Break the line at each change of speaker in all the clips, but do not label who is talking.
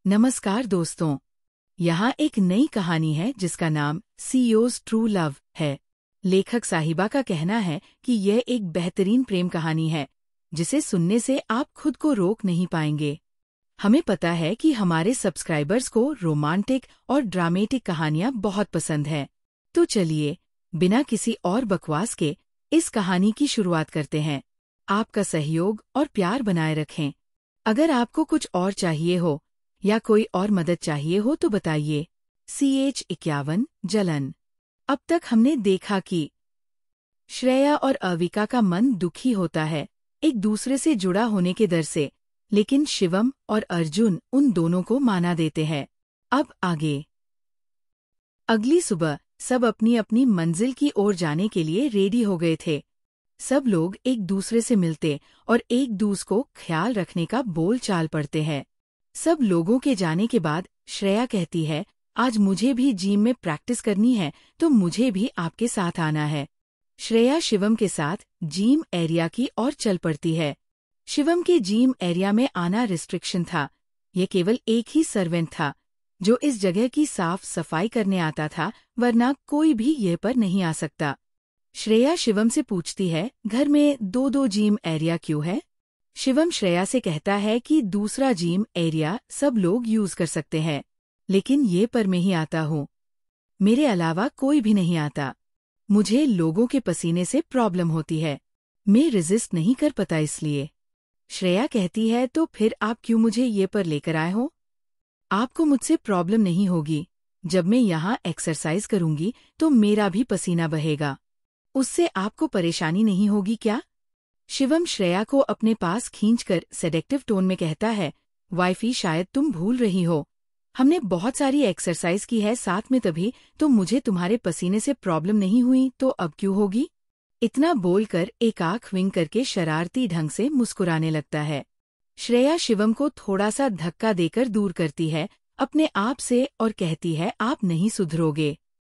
नमस्कार दोस्तों, यहाँ एक नई कहानी है जिसका नाम सीईओ's ट्रू लव है। लेखक साहिबा का कहना है कि यह एक बेहतरीन प्रेम कहानी है जिसे सुनने से आप खुद को रोक नहीं पाएंगे। हमें पता है कि हमारे सब्सक्राइबर्स को रोमांटिक और ड्रामेटिक कहानियाँ बहुत पसंद हैं। तो चलिए, बिना किसी और बकवास के इस कहानी की शुरुआत करते हैं। आपका सहयोग और प्यार बनाए रखें। अगर आपको कुछ और चाहिए हो या कोई और मदद चाहिए हो तो बताइए। CH51 जलन। अब तक हमने देखा कि श्रेया और अविका का मन दुखी होता है एक दूसरे से जुड़ा होने के डर से, लेकिन शिवम और अर्जुन उन दोनों को माना देते हैं। अब आगे। अगली सुबह सब अपनी अपनी मंजिल की ओर जाने के लिए रेडी हो गए थे। सब लोग एक दूसरे से मिलते और एक दूसरे को ख्याल रखने का बोल चाल पड़ते हैं। सब लोगों के जाने के बाद श्रेया कहती है, आज मुझे भी जिम में प्रैक्टिस करनी है तो मुझे भी आपके साथ आना है। श्रेया शिवम के साथ जिम एरिया की ओर चल पड़ती है। शिवम के जिम एरिया में आना रिस्ट्रिक्शन था। ये केवल एक ही सर्वेंट था जो इस जगह की साफ सफाई करने आता था, वरना कोई भी यह पर नहीं आ सकता। श्रेया शिवम से पूछती है, घर में दो दो जिम एरिया क्यों है? शिवम श्रेया से कहता है कि दूसरा जिम एरिया सब लोग यूज कर सकते हैं, लेकिन ये पर मैं ही आता हूँ। मेरे अलावा कोई भी नहीं आता। मुझे लोगों के पसीने से प्रॉब्लम होती है। मैं रेजिस्ट नहीं कर पाता इसलिए। श्रेया कहती है, तो फिर आप क्यों मुझे ये पर लेकर आए हो? आपको मुझसे प्रॉब्लम नहीं होगी। जब मैं यहाँ एक्सरसाइज करूंगी तो मेरा भी पसीना बहेगा। उससे आपको परेशानी नहीं होगी क्या? शिवम श्रेया को अपने पास खींचकर सेडेक्टिव टोन में कहता है, वाइफी शायद तुम भूल रही हो। हमने बहुत सारी एक्सरसाइज की है साथ में, तभी तो मुझे तुम्हारे पसीने से प्रॉब्लम नहीं हुई, तो अब क्यों होगी? इतना बोलकर एक आंख विंग करके शरारती ढंग से मुस्कुराने लगता है। श्रेया शिवम को थोड़ा सा धक्का देकर दूर करती है अपने आप से और कहती है, आप नहीं सुधरोगे।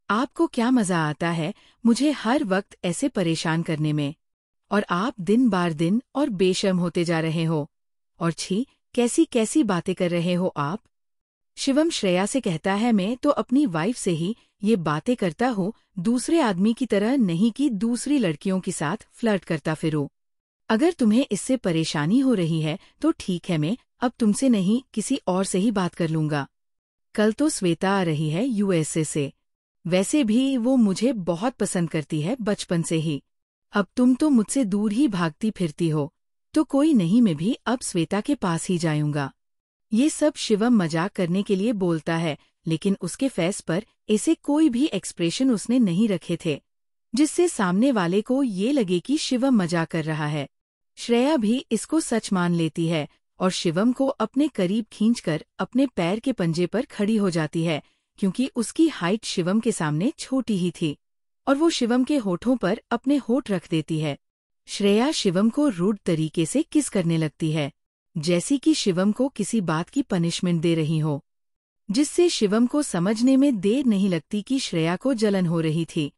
आपको क्या मजा आता है मुझे हर वक्त ऐसे परेशान करने में? और आप दिन बार दिन और बेशर्म होते जा रहे हो। और छी, कैसी कैसी बातें कर रहे हो आप? शिवम श्रेया से कहता है, मैं तो अपनी वाइफ से ही ये बातें करता हूँ, दूसरे आदमी की तरह नहीं कि दूसरी लड़कियों के साथ फ्लर्ट करता फिरूं। अगर तुम्हें इससे परेशानी हो रही है तो ठीक है, मैं अब तुमसे नहीं किसी और से ही बात कर लूंगा। कल तो श्वेता आ रही है USA से। वैसे भी वो मुझे बहुत पसंद करती है बचपन से ही। अब तुम तो मुझसे दूर ही भागती फिरती हो, तो कोई नहीं, मैं भी अब श्वेता के पास ही जाऊंगा। ये सब शिवम मजाक करने के लिए बोलता है, लेकिन उसके फेस पर ऐसे कोई भी एक्सप्रेशन उसने नहीं रखे थे जिससे सामने वाले को ये लगे कि शिवम मजाक कर रहा है। श्रेया भी इसको सच मान लेती है और शिवम को अपने करीब खींचकर अपने पैर के पंजे पर खड़ी हो जाती है, क्योंकि उसकी हाइट शिवम के सामने छोटी ही थी और वो शिवम के होठों पर अपने होठ रख देती है। श्रेया शिवम को रूड तरीके से किस करने लगती है, जैसी कि शिवम को किसी बात की पनिशमेंट दे रही हो, जिससे शिवम को समझने में देर नहीं लगती कि श्रेया को जलन हो रही थी,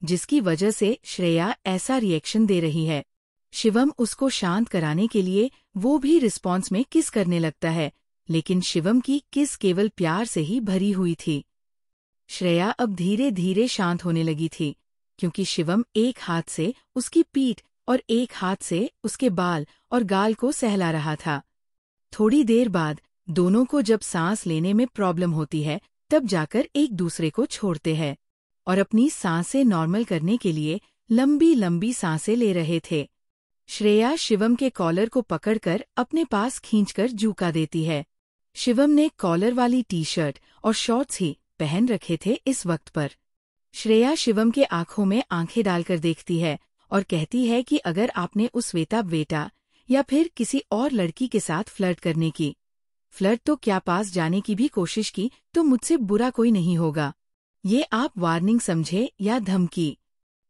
जिसकी वजह से श्रेया ऐसा रिएक्शन दे रही है। शिवम उसको शांत कराने के लिए वो भी रिस्पॉन्स में किस करने लगता है, लेकिन शिवम की किस केवल प्यार से ही भरी हुई थी। श्रेया अब धीरे धीरे शांत होने लगी थी, क्योंकि शिवम एक हाथ से उसकी पीठ और एक हाथ से उसके बाल और गाल को सहला रहा था। थोड़ी देर बाद दोनों को जब सांस लेने में प्रॉब्लम होती है तब जाकर एक दूसरे को छोड़ते हैं और अपनी सांसें नॉर्मल करने के लिए लंबी लंबी सांसें ले रहे थे। श्रेया शिवम के कॉलर को पकड़कर अपने पास खींचकर झुका देती है। शिवम ने कॉलर वाली टी-शर्ट और शॉर्ट्स ही पहन रखे थे इस वक्त पर। श्रेया शिवम के आंखों में आंखें डालकर देखती है और कहती है कि अगर आपने उस श्वेता बेटा या फिर किसी और लड़की के साथ फ्लर्ट करने की, फ्लर्ट तो क्या पास जाने की भी कोशिश की, तो मुझसे बुरा कोई नहीं होगा। ये आप वार्निंग समझे या धमकी,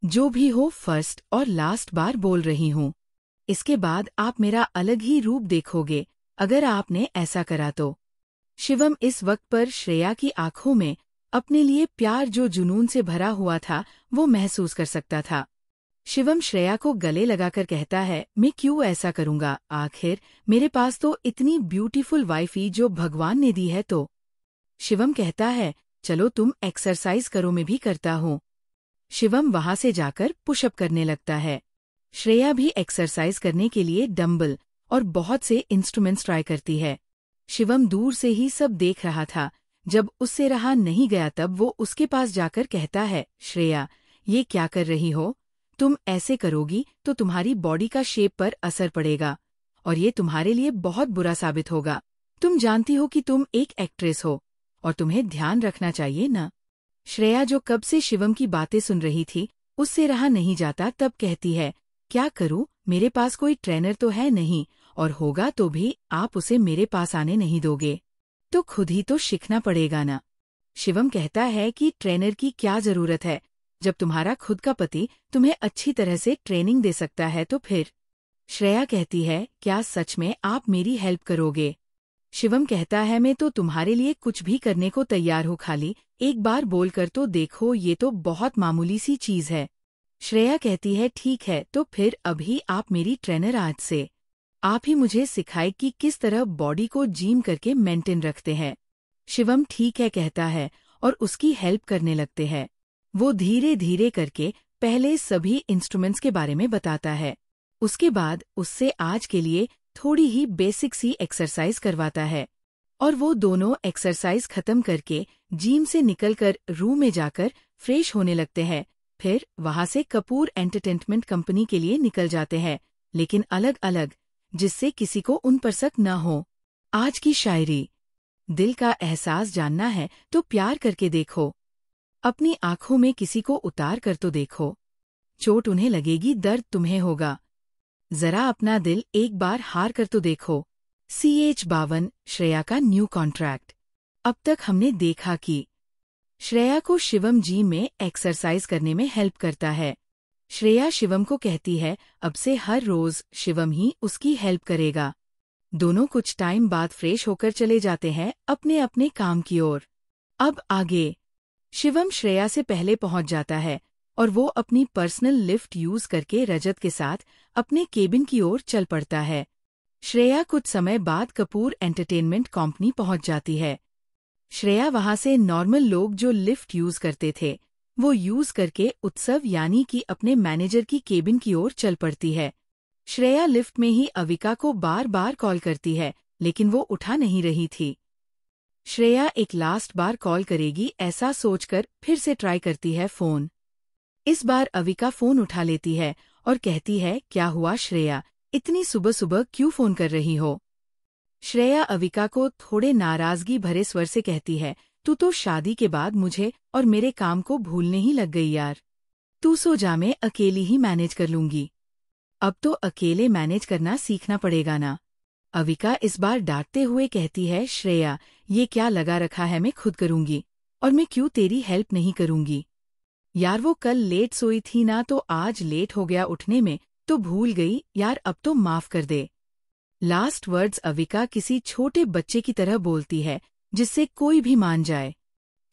जो भी हो, फर्स्ट और लास्ट बार बोल रही हूँ। इसके बाद आप मेरा अलग ही रूप देखोगे अगर आपने ऐसा करा तो। शिवम इस वक्त पर श्रेया की आंखों में अपने लिए प्यार जो जुनून से भरा हुआ था वो महसूस कर सकता था। शिवम श्रेया को गले लगाकर कहता है, मैं क्यों ऐसा करूंगा, आखिर मेरे पास तो इतनी ब्यूटीफुल वाइफ ही जो भगवान ने दी है तो। शिवम कहता है, चलो तुम एक्सरसाइज करो, मैं भी करता हूँ। शिवम वहां से जाकर पुशअप करने लगता है। श्रेया भी एक्सरसाइज करने के लिए डंबल और बहुत से इंस्ट्रूमेंट्स ट्राई करती है। शिवम दूर से ही सब देख रहा था। जब उससे रहा नहीं गया तब वो उसके पास जाकर कहता है, श्रेया, ये क्या कर रही हो? तुम ऐसे करोगी तो तुम्हारी बॉडी का शेप पर असर पड़ेगा और ये तुम्हारे लिए बहुत बुरा साबित होगा। तुम जानती हो कि तुम एक एक्ट्रेस हो और तुम्हें ध्यान रखना चाहिए ना। श्रेया, जो कब से शिवम की बातें सुन रही थी, उससे रहा नहीं जाता, तब कहती है, क्या करूं, मेरे पास कोई ट्रेनर तो है नहीं, और होगा तो भी आप उसे मेरे पास आने नहीं दोगे, तो खुद ही तो सीखना पड़ेगा ना। शिवम कहता है कि ट्रेनर की क्या जरूरत है, जब तुम्हारा खुद का पति तुम्हें अच्छी तरह से ट्रेनिंग दे सकता है तो फिर। श्रेया कहती है, क्या सच में आप मेरी हेल्प करोगे? शिवम कहता है, मैं तो तुम्हारे लिए कुछ भी करने को तैयार हूँ, खाली एक बार बोल कर तो देखो, ये तो बहुत मामूली सी चीज है। श्रेया कहती है, ठीक है, तो फिर अभी आप मेरी ट्रेनर आज से। आप ही मुझे सिखाए कि किस तरह बॉडी को जिम करके मेंटेन रखते हैं। शिवम ठीक है कहता है और उसकी हेल्प करने लगते हैं। वो धीरे धीरे करके पहले सभी इंस्ट्रूमेंट्स के बारे में बताता है। उसके बाद उससे आज के लिए थोड़ी ही बेसिक सी एक्सरसाइज करवाता है और वो दोनों एक्सरसाइज खत्म करके जिम से निकलकर रूम में जाकर फ्रेश होने लगते हैं। फिर वहां से कपूर एंटरटेनमेंट कंपनी के लिए निकल जाते हैं, लेकिन अलग अलग, जिससे किसी को उन पर शक न हो। आज की शायरी, दिल का एहसास जानना है तो प्यार करके देखो, अपनी आंखों में किसी को उतार कर तो देखो, चोट उन्हें लगेगी, दर्द तुम्हें होगा, जरा अपना दिल एक बार हार कर तो देखो। CH 52 श्रेया का न्यू कॉन्ट्रैक्ट। अब तक हमने देखा कि श्रेया को शिवम जिम में एक्सरसाइज करने में हेल्प करता है। श्रेया शिवम को कहती है, अब से हर रोज शिवम ही उसकी हेल्प करेगा। दोनों कुछ टाइम बाद फ्रेश होकर चले जाते हैं अपने अपने काम की ओर। अब आगे, शिवम श्रेया से पहले पहुंच जाता है और वो अपनी पर्सनल लिफ्ट यूज करके रजत के साथ अपने केबिन की ओर चल पड़ता है। श्रेया कुछ समय बाद कपूर एंटरटेनमेंट कंपनी पहुंच जाती है। श्रेया वहां से नॉर्मल लोग जो लिफ्ट यूज करते थे वो यूज करके उत्सव यानी कि अपने मैनेजर की केबिन की ओर चल पड़ती है। श्रेया लिफ्ट में ही अविका को बार बार कॉल करती है, लेकिन वो उठा नहीं रही थी। श्रेया एक लास्ट बार कॉल करेगी ऐसा सोचकर फिर से ट्राई करती है फोन। इस बार अविका फोन उठा लेती है और कहती है, क्या हुआ श्रेया, इतनी सुबह सुबह क्यों फोन कर रही हो? श्रेया अविका को थोड़े नाराजगी भरे स्वर से कहती है, तू तो शादी के बाद मुझे और मेरे काम को भूलने ही लग गई यार। तू सो जा, मैं अकेली ही मैनेज कर लूंगी। अब तो अकेले मैनेज करना सीखना पड़ेगा ना। अविका इस बार डांटते हुए कहती है, श्रेया ये क्या लगा रखा है, मैं खुद करूंगी, और मैं क्यों तेरी हेल्प नहीं करूंगी? यार वो कल लेट सोई थी ना, तो आज लेट हो गया उठने में, तो भूल गई यार, अब तो माफ कर दे। लास्ट वर्ड्स अविका किसी छोटे बच्चे की तरह बोलती है जिससे कोई भी मान जाए।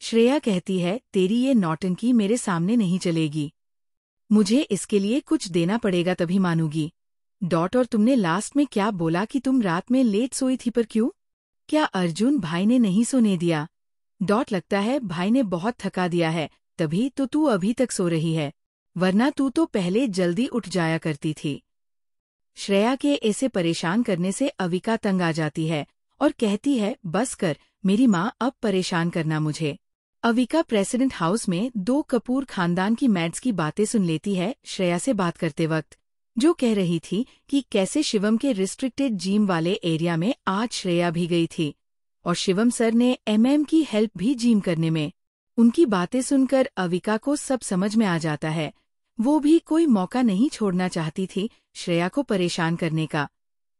श्रेया कहती है, तेरी ये नौटंकी मेरे सामने नहीं चलेगी, मुझे इसके लिए कुछ देना पड़ेगा तभी मानूंगी। और तुमने लास्ट में क्या बोला कि तुम रात में लेट सोई थी, पर क्यों? क्या अर्जुन भाई ने नहीं सोने दिया? लगता है भाई ने बहुत थका दिया है, तभी तो तू अभी तक सो रही है, वरना तू तो पहले जल्दी उठ जाया करती थी। श्रेया के ऐसे परेशान करने से अविका तंग आ जाती है और कहती है, बस कर मेरी माँ, अब परेशान करना मुझे। अविका प्रेसिडेंट हाउस में 2 कपूर खानदान की मैड्स की बातें सुन लेती है श्रेया से बात करते वक्त, जो कह रही थी कि कैसे शिवम के रिस्ट्रिक्टेड जिम वाले एरिया में आज श्रेया भी गई थी और शिवम सर ने MM की हेल्प भी जिम करने में। उनकी बातें सुनकर अविका को सब समझ में आ जाता है। वो भी कोई मौका नहीं छोड़ना चाहती थी श्रेया को परेशान करने का।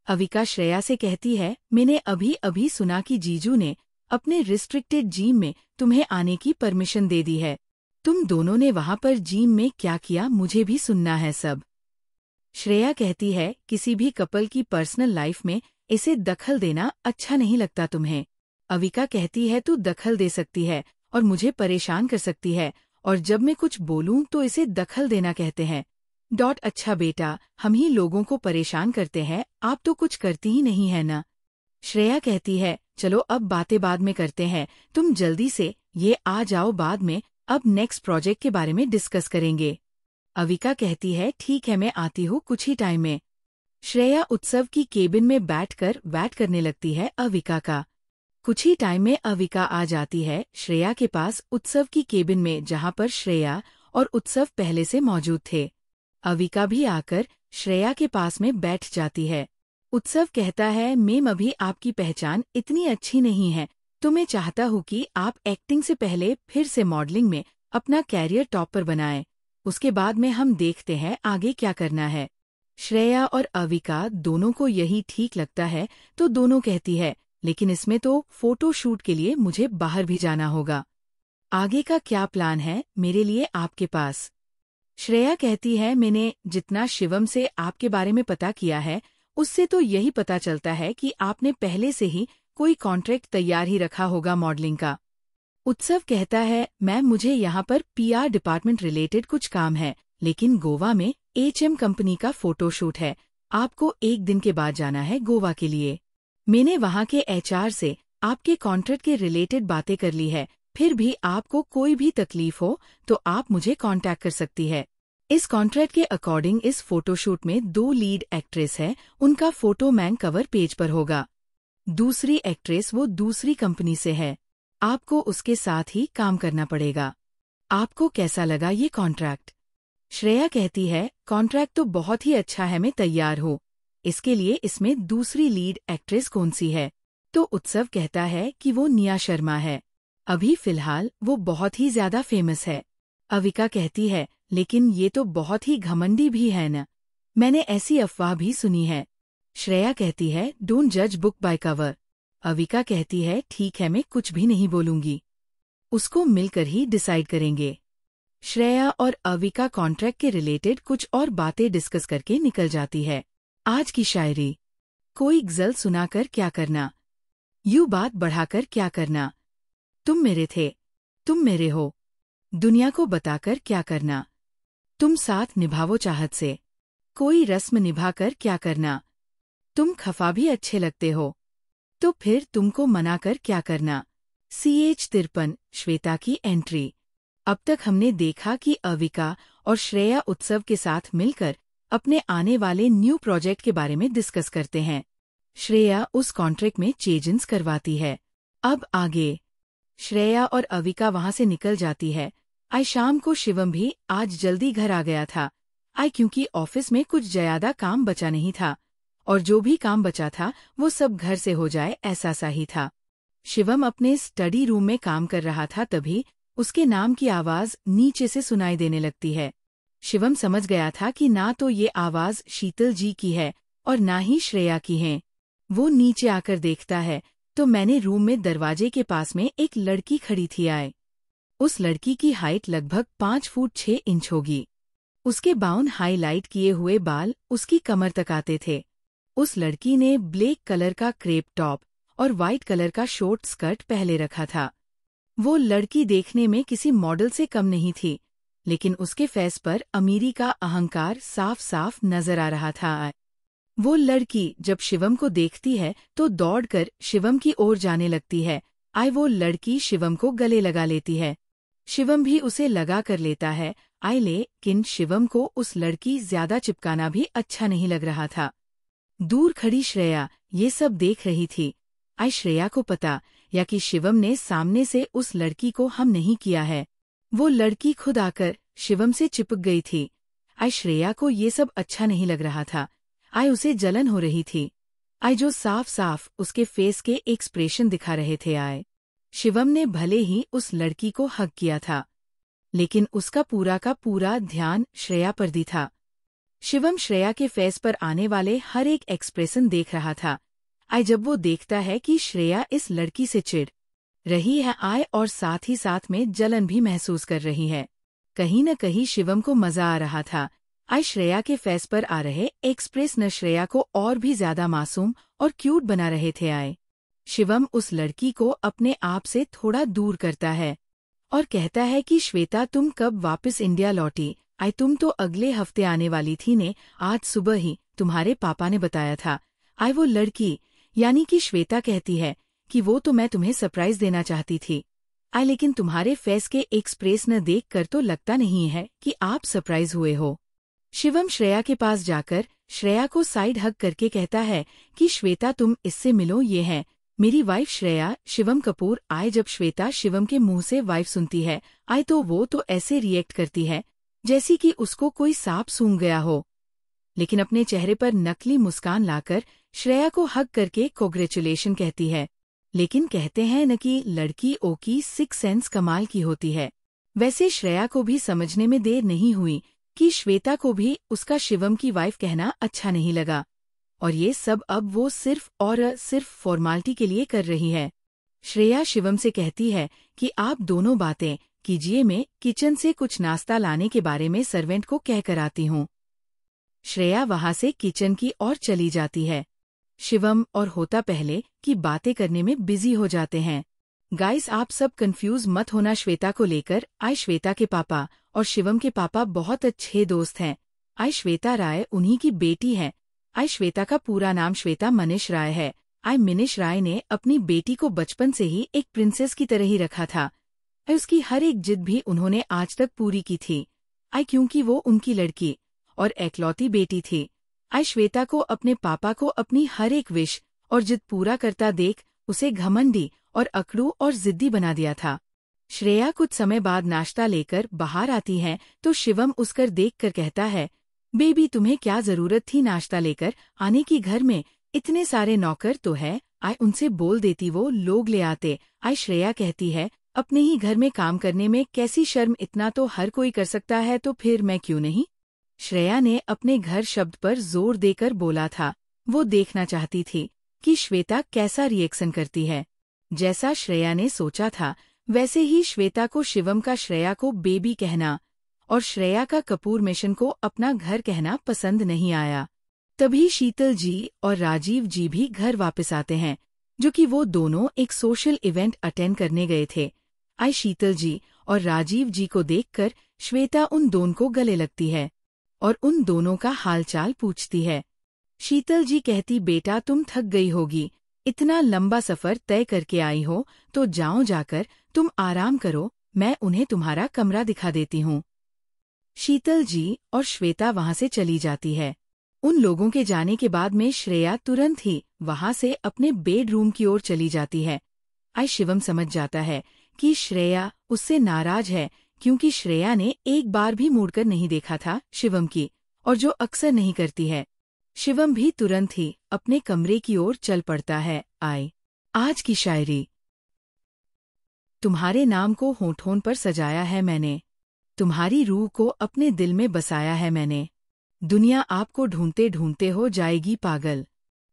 अविका श्रेया से कहती है, मैंने अभी अभी सुना कि जीजू ने अपने रिस्ट्रिक्टेड जिम में तुम्हें आने की परमिशन दे दी है। तुम दोनों ने वहां पर जिम में क्या किया, मुझे भी सुनना है सब। श्रेया कहती है, किसी भी कपल की पर्सनल लाइफ में इसे दखल देना अच्छा नहीं लगता तुम्हें। अविका कहती है, तू दखल दे सकती है और मुझे परेशान कर सकती है, और जब मैं कुछ बोलूं तो इसे दखल देना कहते हैं। अच्छा बेटा, हम ही लोगों को परेशान करते हैं, आप तो कुछ करती ही नहीं है ना। श्रेया कहती है, चलो अब बातें बाद में करते हैं, तुम जल्दी से ये आ जाओ, बाद में अब नेक्स्ट प्रोजेक्ट के बारे में डिस्कस करेंगे। अविका कहती है, ठीक है मैं आती हूँ कुछ ही टाइम में। श्रेया उत्सव की केबिन में बैठकर वेट करने लगती है अविका का। कुछ ही टाइम में अविका आ जाती है श्रेया के पास उत्सव की केबिन में, जहाँ पर श्रेया और उत्सव पहले से मौजूद थे। अविका भी आकर श्रेया के पास में बैठ जाती है। उत्सव कहता है, मैम अभी आपकी पहचान इतनी अच्छी नहीं है, तो मैं चाहता हूँ कि आप एक्टिंग से पहले फिर से मॉडलिंग में अपना कैरियर टॉप पर बनाएं। उसके बाद में हम देखते हैं आगे क्या करना है। श्रेया और अविका दोनों को यही ठीक लगता है, तो दोनों कहती है, लेकिन इसमें तो फोटो शूट के लिए मुझे बाहर भी जाना होगा। आगे का क्या प्लान है मेरे लिए आपके पास? श्रेया कहती है, मैंने जितना शिवम से आपके बारे में पता किया है, उससे तो यही पता चलता है कि आपने पहले से ही कोई कॉन्ट्रैक्ट तैयार ही रखा होगा मॉडलिंग का। उत्सव कहता है, मैम मुझे यहाँ पर पीआर डिपार्टमेंट रिलेटेड कुछ काम है, लेकिन गोवा में HM कंपनी का फोटोशूट है, आपको एक दिन के बाद जाना है गोवा के लिए। मैंने वहाँ के HR से आपके कॉन्ट्रैक्ट के रिलेटेड बातें कर ली है, फिर भी आपको कोई भी तकलीफ हो तो आप मुझे कांटेक्ट कर सकती है। इस कॉन्ट्रैक्ट के अकॉर्डिंग इस फोटोशूट में 2 लीड एक्ट्रेस है, उनका फोटो मैंग कवर पेज पर होगा। दूसरी एक्ट्रेस वो दूसरी कंपनी से है, आपको उसके साथ ही काम करना पड़ेगा। आपको कैसा लगा ये कॉन्ट्रैक्ट? श्रेया कहती है, कॉन्ट्रैक्ट तो बहुत ही अच्छा है, मैं तैयार हूँ। इसके लिए इसमें दूसरी लीड एक्ट्रेस कौन सी है? तो उत्सव कहता है कि वो निया शर्मा है, अभी फिलहाल वो बहुत ही ज्यादा फेमस है। अविका कहती है, लेकिन ये तो बहुत ही घमंडी भी है न, मैंने ऐसी अफवाह भी सुनी है। श्रेया कहती है, डोंट जज बुक बाय कवर। अविका कहती है, ठीक है मैं कुछ भी नहीं बोलूंगी, उसको मिलकर ही डिसाइड करेंगे। श्रेया और अविका कॉन्ट्रैक्ट के रिलेटेड कुछ और बातें डिस्कस करके निकल जाती है। आज की शायरी, कोई गज़ल सुनाकर क्या करना, यूं बात बढ़ाकर क्या करना, तुम मेरे थे तुम मेरे हो, दुनिया को बताकर क्या करना, तुम साथ निभावो चाहत से, कोई रस्म निभाकर क्या करना, तुम खफा भी अच्छे लगते हो, तो फिर तुमको मनाकर क्या करना। CH 53 श्वेता की एंट्री। अब तक हमने देखा कि अविका और श्रेया उत्सव के साथ मिलकर अपने आने वाले न्यू प्रोजेक्ट के बारे में डिस्कस करते हैं। श्रेया उस कॉन्ट्रैक्ट में चेंजेस करवाती है। अब आगे श्रेया और अविका वहां से निकल जाती है। आज शाम को शिवम भी आज जल्दी घर आ गया था, क्योंकि ऑफिस में कुछ ज्यादा काम बचा नहीं था, और जो भी काम बचा था वो सब घर से हो जाए ऐसा सा ही था। शिवम अपने स्टडी रूम में काम कर रहा था, तभी उसके नाम की आवाज नीचे से सुनाई देने लगती है। शिवम समझ गया था कि ना तो ये आवाज शीतल जी की है और ना ही श्रेया की है। वो नीचे आकर देखता है तो मैंने रूम में दरवाजे के पास में एक लड़की खड़ी थी। उस लड़की की हाइट लगभग 5 फुट 6 इंच होगी। उसके बाउन हाईलाइट किए हुए बाल उसकी कमर तक आते थे। उस लड़की ने ब्लैक कलर का क्रेप टॉप और वाइट कलर का शॉर्ट स्कर्ट पहले रखा था। वो लड़की देखने में किसी मॉडल से कम नहीं थी, लेकिन उसके फेस पर अमीरी का अहंकार साफ साफ नजर आ रहा था। वो लड़की जब शिवम को देखती है तो दौड़कर शिवम की ओर जाने लगती है। वो लड़की शिवम को गले लगा लेती है। शिवम भी उसे लगा कर लेता है। लेकिन शिवम को उस लड़की ज्यादा चिपकाना भी अच्छा नहीं लग रहा था। दूर खड़ी श्रेया ये सब देख रही थी। श्रेया को पता या कि शिवम ने सामने से उस लड़की को हम नहीं किया है। वो लड़की खुद आकर शिवम से चिपक गई थी। श्रेया को ये सब अच्छा नहीं लग रहा था। उसे जलन हो रही थी। जो साफ साफ उसके फेस के एक्सप्रेशन दिखा रहे थे। शिवम ने भले ही उस लड़की को हग किया था, लेकिन उसका पूरा का पूरा ध्यान श्रेया पर दी था। शिवम श्रेया के फेस पर आने वाले हर एक एक्सप्रेशन देख रहा था। जब वो देखता है कि श्रेया इस लड़की से चिढ़ रही है और साथ ही साथ में जलन भी महसूस कर रही है, कहीं न कहीं शिवम को मजा आ रहा था। श्रेया के फेस पर आ रहे एक्सप्रेस न श्रेया को और भी ज्यादा मासूम और क्यूट बना रहे थे। शिवम उस लड़की को अपने आप से थोड़ा दूर करता है और कहता है कि श्वेता तुम कब वापस इंडिया लौटी? आई तुम तो अगले हफ्ते आने वाली थी ने, आज सुबह ही तुम्हारे पापा ने बताया था। आई वो लड़की यानी कि श्वेता कहती है कि वो तो मैं तुम्हें सरप्राइज देना चाहती थी। आई लेकिन तुम्हारे फेस के एक्सप्रेस न देख कर तो लगता नहीं है कि आप सरप्राइज हुए हो। शिवम श्रेया के पास जाकर श्रेया को साइड हग करके कहता है कि श्वेता तुम इससे मिलो, ये है मेरी वाइफ श्रेया, शिवम कपूर। आए जब श्वेता शिवम के मुंह से वाइफ सुनती है आए तो वो तो ऐसे रिएक्ट करती है जैसी कि उसको कोई सांप सूंघ गया हो, लेकिन अपने चेहरे पर नकली मुस्कान लाकर श्रेया को हग करके कांग्रेचुलेशन कहती है। लेकिन कहते हैं न कि लड़की ओ की सिक्स सेंस कमाल की होती है। वैसे श्रेया को भी समझने में देर नहीं हुई कि श्वेता को भी उसका शिवम की वाइफ कहना अच्छा नहीं लगा, और ये सब अब वो सिर्फ फॉर्मालिटी के लिए कर रही है। श्रेया शिवम से कहती है कि आप दोनों बातें कीजिए, मैं किचन से कुछ नाश्ता लाने के बारे में सर्वेंट को कह कर आती हूँ। श्रेया वहां से किचन की ओर चली जाती है। शिवम और होता पहले की बातें करने में बिजी हो जाते हैं। गाइस आप सब कंफ्यूज मत होना श्वेता को लेकर। आई श्वेता के पापा और शिवम के पापा बहुत अच्छे दोस्त हैं। आई श्वेता राय उन्हीं की बेटी है। आई श्वेता का पूरा नाम श्वेता मनीष राय है। आई मिनिश राय ने अपनी बेटी को बचपन से ही एक प्रिंसेस की तरह ही रखा था। आई उसकी हर एक जिद भी उन्होंने आज तक पूरी की थी। आई क्योंकि वो उनकी लड़की और एकलौती बेटी थी। आई श्वेता को अपने पापा को अपनी हर एक विश और जिद पूरा करता देख उसे घमंडी और अकड़ू और जिद्दी बना दिया था। श्रेया कुछ समय बाद नाश्ता लेकर बाहर आती है तो शिवम उसकर देखकर कहता है, बेबी तुम्हें क्या जरूरत थी नाश्ता लेकर आने की, घर में इतने सारे नौकर तो है। आई उनसे बोल देती वो लोग ले आते। आई श्रेया कहती है, अपने ही घर में काम करने में कैसी शर्म, इतना तो हर कोई कर सकता है तो फिर मैं क्यों नहीं। श्रेया ने अपने घर शब्द पर जोर देकर बोला था। वो देखना चाहती थी कि श्वेता कैसा रिएक्शन करती है। जैसा श्रेया ने सोचा था वैसे ही श्वेता को शिवम का श्रेया को बेबी कहना और श्रेया का कपूर मिशन को अपना घर कहना पसंद नहीं आया। तभी शीतल जी और राजीव जी भी घर वापस आते हैं, जो कि वो दोनों एक सोशल इवेंट अटेंड करने गए थे। आई शीतल जी और राजीव जी को देखकर श्वेता उन दोनों को गले लगती है और उन दोनों का हालचाल पूछती है। शीतल जी कहती, बेटा तुम थक गई होगी, इतना लंबा सफर तय करके आई हो तो जाओ जाकर तुम आराम करो, मैं उन्हें तुम्हारा कमरा दिखा देती हूँ। शीतल जी और श्वेता वहां से चली जाती है। उन लोगों के जाने के बाद में श्रेया तुरंत ही वहां से अपने बेडरूम की ओर चली जाती है। आई शिवम समझ जाता है कि श्रेया उससे नाराज है क्योंकि श्रेया ने एक बार भी मुड़कर नहीं देखा था शिवम की, और जो अक्सर नहीं करती है। शिवम भी तुरंत ही अपने कमरे की ओर चल पड़ता है। आज की शायरी। तुम्हारे नाम को होठों पर सजाया है मैंने, तुम्हारी रूह को अपने दिल में बसाया है मैंने। दुनिया आपको ढूंढते ढूंढते हो जाएगी पागल,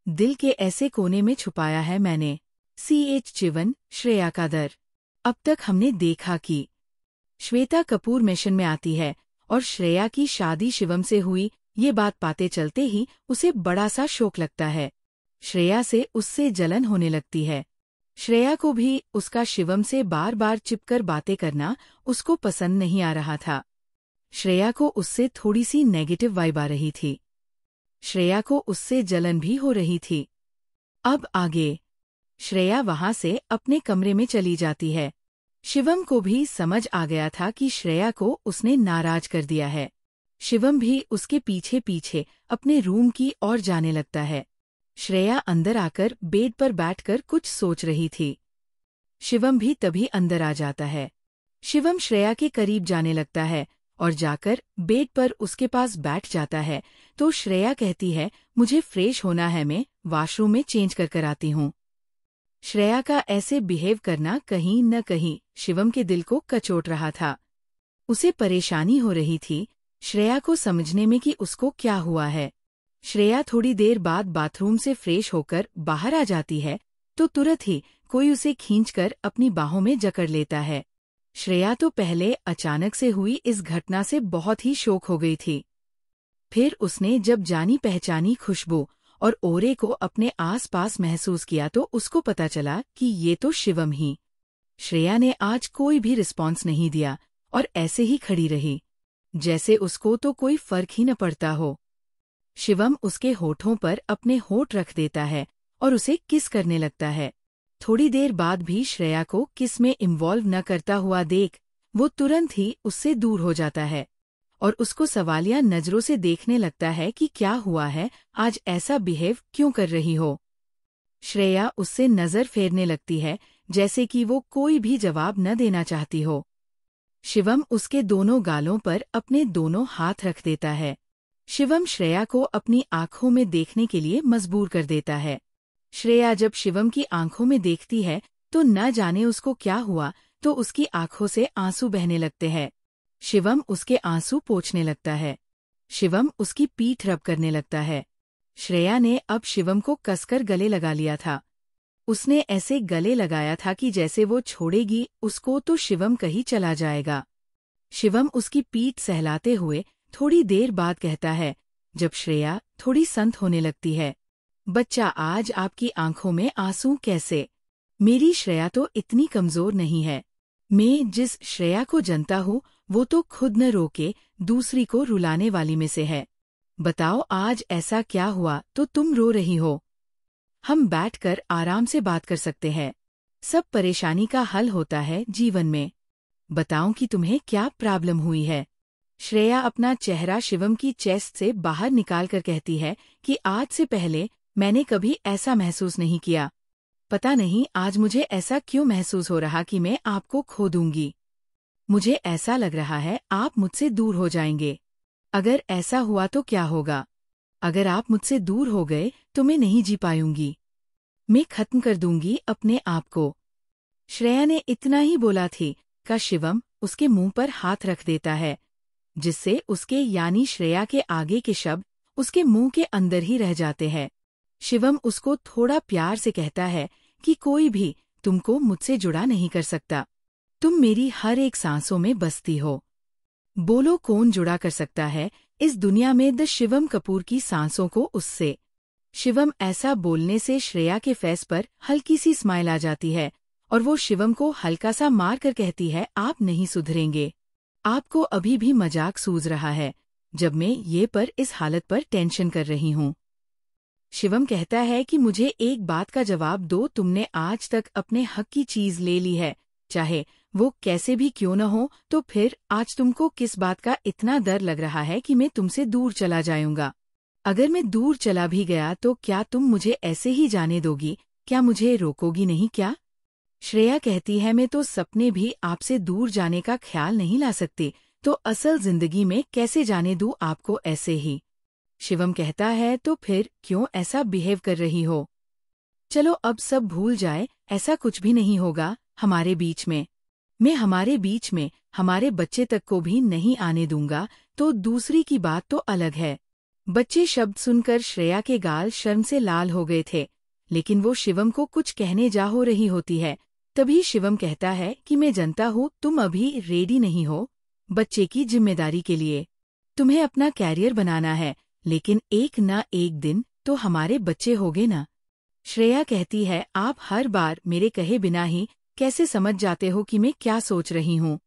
दिल के ऐसे कोने में छुपाया है मैंने। CH चिवन, श्रेया का दर। अब तक हमने देखा कि श्वेता कपूर मिशन में आती है और श्रेया की शादी शिवम से हुई, ये बात पाते चलते ही उसे बड़ा सा शौक लगता है। श्रेया से उससे जलन होने लगती है। श्रेया को भी उसका शिवम से बार बार चिपकर बातें करना उसको पसंद नहीं आ रहा था। श्रेया को उससे थोड़ी सी नेगेटिव वाइब आ रही थी। श्रेया को उससे जलन भी हो रही थी। अब आगे श्रेया वहां से अपने कमरे में चली जाती है। शिवम को भी समझ आ गया था कि श्रेया को उसने नाराज कर दिया है। शिवम भी उसके पीछे पीछे अपने रूम की ओर जाने लगता है। श्रेया अंदर आकर बेड पर बैठकर कुछ सोच रही थी। शिवम भी तभी अंदर आ जाता है। शिवम श्रेया के करीब जाने लगता है और जाकर बेड पर उसके पास बैठ जाता है तो श्रेया कहती है, मुझे फ्रेश होना है, मैं वॉशरूम में चेंज कर आती हूँ। श्रेया का ऐसे बिहेव करना कहीं न कहीं शिवम के दिल को कचोट रहा था। उसे परेशानी हो रही थी श्रेया को समझने में कि उसको क्या हुआ है। श्रेया थोड़ी देर बाद बाथरूम से फ्रेश होकर बाहर आ जाती है तो तुरंत ही कोई उसे खींचकर अपनी बाहों में जकड़ लेता है। श्रेया तो पहले अचानक से हुई इस घटना से बहुत ही शॉक हो गई थी। फिर उसने जब जानी पहचानी खुशबू और ओरे को अपने आसपास महसूस किया तो उसको पता चला कि ये तो शिवम ही। श्रेया ने आज कोई भी रिस्पॉन्स नहीं दिया और ऐसे ही खड़ी रही। जैसे उसको तो कोई फर्क ही न पड़ता हो। शिवम उसके होठों पर अपने होठ रख देता है और उसे किस करने लगता है। थोड़ी देर बाद भी श्रेया को किस में इन्वॉल्व न करता हुआ देख वो तुरंत ही उससे दूर हो जाता है और उसको सवालिया नजरों से देखने लगता है कि क्या हुआ है, आज ऐसा बिहेव क्यों कर रही हो। श्रेया उससे नजर फेरने लगती है जैसे कि वो कोई भी जवाब न देना चाहती हो। शिवम उसके दोनों गालों पर अपने दोनों हाथ रख देता है। शिवम श्रेया को अपनी आंखों में देखने के लिए मजबूर कर देता है। श्रेया जब शिवम की आंखों में देखती है तो न जाने उसको क्या हुआ, तो उसकी आंखों से आंसू बहने लगते हैं। शिवम उसके आंसू पोंछने लगता है। शिवम उसकी पीठ रब करने लगता है। श्रेया ने अब शिवम को कसकर गले लगा लिया था। उसने ऐसे गले लगाया था कि जैसे वो छोड़ेगी उसको तो शिवम कहीं चला जाएगा। शिवम उसकी पीठ सहलाते हुए थोड़ी देर बाद कहता है, जब श्रेया थोड़ी संत होने लगती है, बच्चा आज आपकी आंखों में आंसू कैसे? मेरी श्रेया तो इतनी कमजोर नहीं है। मैं जिस श्रेया को जानता हूँ वो तो खुद न रोके दूसरी को रुलाने वाली में से है। बताओ आज ऐसा क्या हुआ तो तुम रो रही हो? हम बैठकर आराम से बात कर सकते हैं। सब परेशानी का हल होता है जीवन में। बताऊं कि तुम्हें क्या प्रॉब्लम हुई है? श्रेया अपना चेहरा शिवम की चेस्ट से बाहर निकाल कर कहती है कि आज से पहले मैंने कभी ऐसा महसूस नहीं किया। पता नहीं आज मुझे ऐसा क्यों महसूस हो रहा कि मैं आपको खो दूंगी। मुझे ऐसा लग रहा है आप मुझसे दूर हो जाएंगे। अगर ऐसा हुआ तो क्या होगा? अगर आप मुझसे दूर हो गए तो मैं नहीं जी पाऊंगी। मैं खत्म कर दूंगी अपने आप को। श्रेया ने इतना ही बोला थी का शिवम उसके मुंह पर हाथ रख देता है, जिससे उसके यानी श्रेया के आगे के शब्द उसके मुंह के अंदर ही रह जाते हैं। शिवम उसको थोड़ा प्यार से कहता है कि कोई भी तुमको मुझसे जुड़ा नहीं कर सकता। तुम मेरी हर एक सांसों में बसती हो। बोलो कौन जुड़ा कर सकता है इस दुनिया में द शिवम कपूर की सांसों को उससे? शिवम ऐसा बोलने से श्रेया के फेस पर हल्की सी स्माइल आ जाती है और वो शिवम को हल्का सा मार कर कहती है, आप नहीं सुधरेंगे। आपको अभी भी मजाक सूझ रहा है जब मैं ये पर इस हालत पर टेंशन कर रही हूँ। शिवम कहता है कि मुझे एक बात का जवाब दो, तुमने आज तक अपने हक की चीज ले ली है, चाहे वो कैसे भी क्यों न हो, तो फिर आज तुमको किस बात का इतना डर लग रहा है कि मैं तुमसे दूर चला जाऊंगा? अगर मैं दूर चला भी गया तो क्या तुम मुझे ऐसे ही जाने दोगी? क्या मुझे रोकोगी नहीं क्या? श्रेया कहती है, मैं तो सपने भी आपसे दूर जाने का ख्याल नहीं ला सकती, तो असल जिंदगी में कैसे जाने दूं आपको ऐसे ही? शिवम कहता है, तो फिर क्यों ऐसा बिहेव कर रही हो? चलो अब सब भूल जाए, ऐसा कुछ भी नहीं होगा हमारे बीच में। मैं हमारे बीच में हमारे बच्चे तक को भी नहीं आने दूंगा, तो दूसरी की बात तो अलग है। बच्चे शब्द सुनकर श्रेया के गाल शर्म से लाल हो गए थे, लेकिन वो शिवम को कुछ कहने जा हो रही होती है। तभी शिवम कहता है कि मैं जानता हूँ तुम अभी रेडी नहीं हो बच्चे की जिम्मेदारी के लिए। तुम्हें अपना कैरियर बनाना है, लेकिन एक ना एक दिन तो हमारे बच्चे होंगे ना। श्रेया कहती है, आप हर बार मेरे कहे बिना ही कैसे समझ जाते हो कि मैं क्या सोच रही हूँ?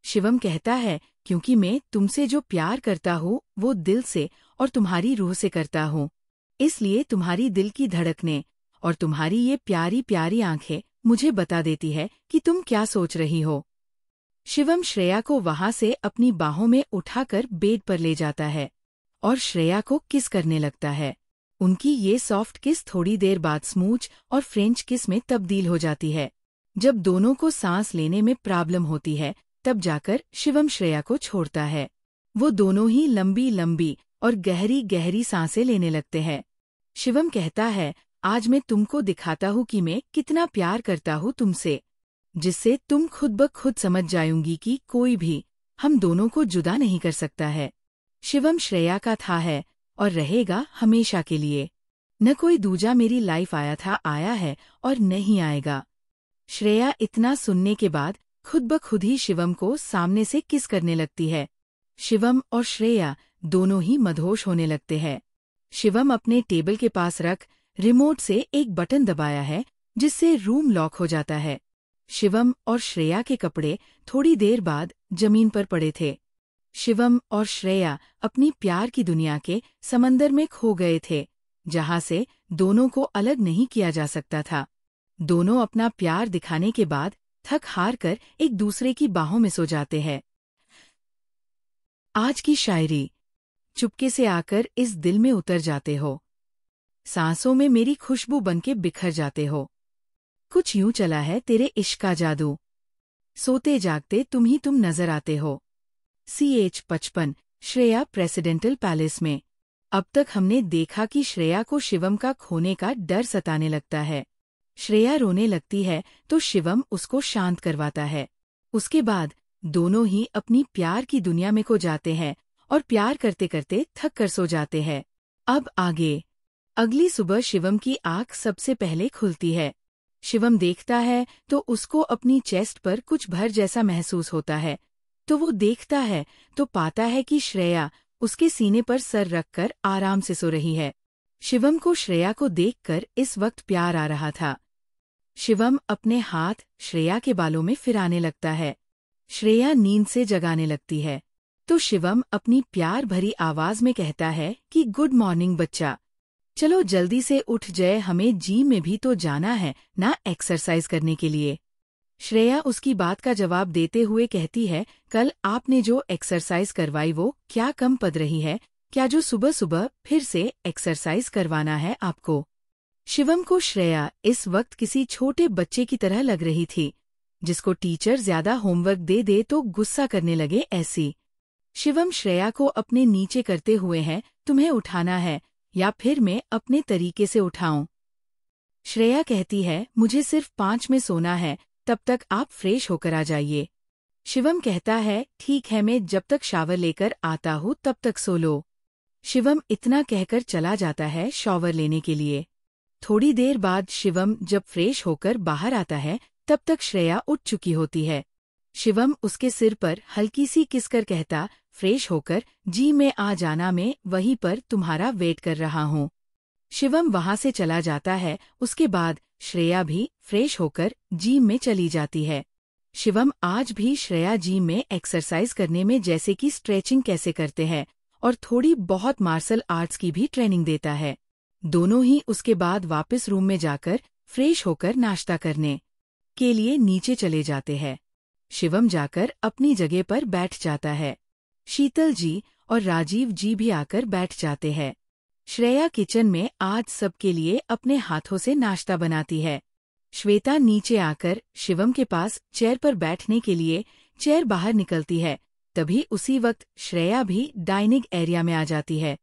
शिवम कहता है, क्योंकि मैं तुमसे जो प्यार करता हूँ वो दिल से और तुम्हारी रूह से करता हूँ, इसलिए तुम्हारी दिल की धड़कने और तुम्हारी ये प्यारी प्यारी आंखें मुझे बता देती है कि तुम क्या सोच रही हो। शिवम श्रेया को वहां से अपनी बाहों में उठाकर बेड पर ले जाता है और श्रेया को किस करने लगता है। उनकी ये सॉफ्ट किस थोड़ी देर बाद स्मूच और फ्रेंच किस में तब्दील हो जाती है। जब दोनों को सांस लेने में प्रॉब्लम होती है तब जाकर शिवम श्रेया को छोड़ता है। वो दोनों ही लंबी लंबी और गहरी गहरी सांसें लेने लगते हैं। शिवम कहता है, आज मैं तुमको दिखाता हूँ कि मैं कितना प्यार करता हूँ तुमसे, जिससे तुम खुद ब खुद समझ जाऊंगी कि कोई भी हम दोनों को जुदा नहीं कर सकता है। शिवम श्रेया का था है और रहेगा हमेशा के लिए। न कोई दूजा मेरी लाइफ आया है और नहीं आएगा। श्रेया इतना सुनने के बाद खुद ब खुद ही शिवम को सामने से किस करने लगती है। शिवम और श्रेया दोनों ही मदहोश होने लगते हैं। शिवम अपने टेबल के पास रख रिमोट से एक बटन दबाया है जिससे रूम लॉक हो जाता है। शिवम और श्रेया के कपड़े थोड़ी देर बाद जमीन पर पड़े थे। शिवम और श्रेया अपनी प्यार की दुनिया के समंदर में खो गए थे, जहां से दोनों को अलग नहीं किया जा सकता था। दोनों अपना प्यार दिखाने के बाद थक हार कर एक दूसरे की बाहों में सो जाते हैं। आज की शायरी। चुपके से आकर इस दिल में उतर जाते हो, सांसों में मेरी खुशबू बनके बिखर जाते हो। कुछ यूं चला है तेरे इश्क का जादू, सोते जागते तुम ही तुम नजर आते हो। CH-55 श्रेया प्रेसिडेंटल पैलेस में। अब तक हमने देखा कि श्रेया को शिवम का खोने का डर सताने लगता है। श्रेया रोने लगती है तो शिवम उसको शांत करवाता है। उसके बाद दोनों ही अपनी प्यार की दुनिया में खो जाते हैं और प्यार करते करते थक कर सो जाते हैं। अब आगे। अगली सुबह शिवम की आंख सबसे पहले खुलती है। शिवम देखता है तो उसको अपनी चेस्ट पर कुछ भर जैसा महसूस होता है। तो वो देखता है तो पाता है कि श्रेया उसके सीने पर सर रखकर आराम से सो रही है। शिवम को श्रेया को देखकर इस वक्त प्यार आ रहा था। शिवम अपने हाथ श्रेया के बालों में फिराने लगता है। श्रेया नींद से जगाने लगती है तो शिवम अपनी प्यार भरी आवाज में कहता है कि गुड मॉर्निंग बच्चा, चलो जल्दी से उठ जाए, हमें जिम में भी तो जाना है ना, एक्सरसाइज करने के लिए। श्रेया उसकी बात का जवाब देते हुए कहती है, कल आपने जो एक्सरसाइज करवाई वो क्या कम पड़ रही है क्या, जो सुबह सुबह फिर से एक्सरसाइज करवाना है आपको। शिवम को श्रेया इस वक्त किसी छोटे बच्चे की तरह लग रही थी, जिसको टीचर ज्यादा होमवर्क दे दे तो गुस्सा करने लगे ऐसी। शिवम श्रेया को अपने नीचे करते हुए है, तुम्हें उठाना है या फिर मैं अपने तरीके से उठाऊं। श्रेया कहती है, मुझे सिर्फ 5 में सोना है, तब तक आप फ्रेश होकर आ जाइए। शिवम कहता है, ठीक है, मैं जब तक शावर लेकर आता हूँ तब तक सो लो। शिवम इतना कहकर चला जाता है शॉवर लेने के लिए। थोड़ी देर बाद शिवम जब फ्रेश होकर बाहर आता है तब तक श्रेया उठ चुकी होती है। शिवम उसके सिर पर हल्की सी किस कर कहता, फ्रेश होकर जी में आ जाना, मैं वहीं पर तुम्हारा वेट कर रहा हूँ। शिवम वहां से चला जाता है। उसके बाद श्रेया भी फ्रेश होकर जिम में चली जाती है। शिवम आज भी श्रेया जिम में एक्सरसाइज करने में जैसे कि स्ट्रेचिंग कैसे करते हैं और थोड़ी बहुत मार्शल आर्ट्स की भी ट्रेनिंग देता है। दोनों ही उसके बाद वापस रूम में जाकर फ्रेश होकर नाश्ता करने के लिए नीचे चले जाते हैं। शिवम जाकर अपनी जगह पर बैठ जाता है। शीतल जी और राजीव जी भी आकर बैठ जाते हैं। श्रेया किचन में आज सबके लिए अपने हाथों से नाश्ता बनाती है। श्वेता नीचे आकर शिवम के पास चेयर पर बैठने के लिए चेयर बाहर निकलती है। तभी उसी वक्त श्रेया भी डाइनिंग एरिया में आ जाती है।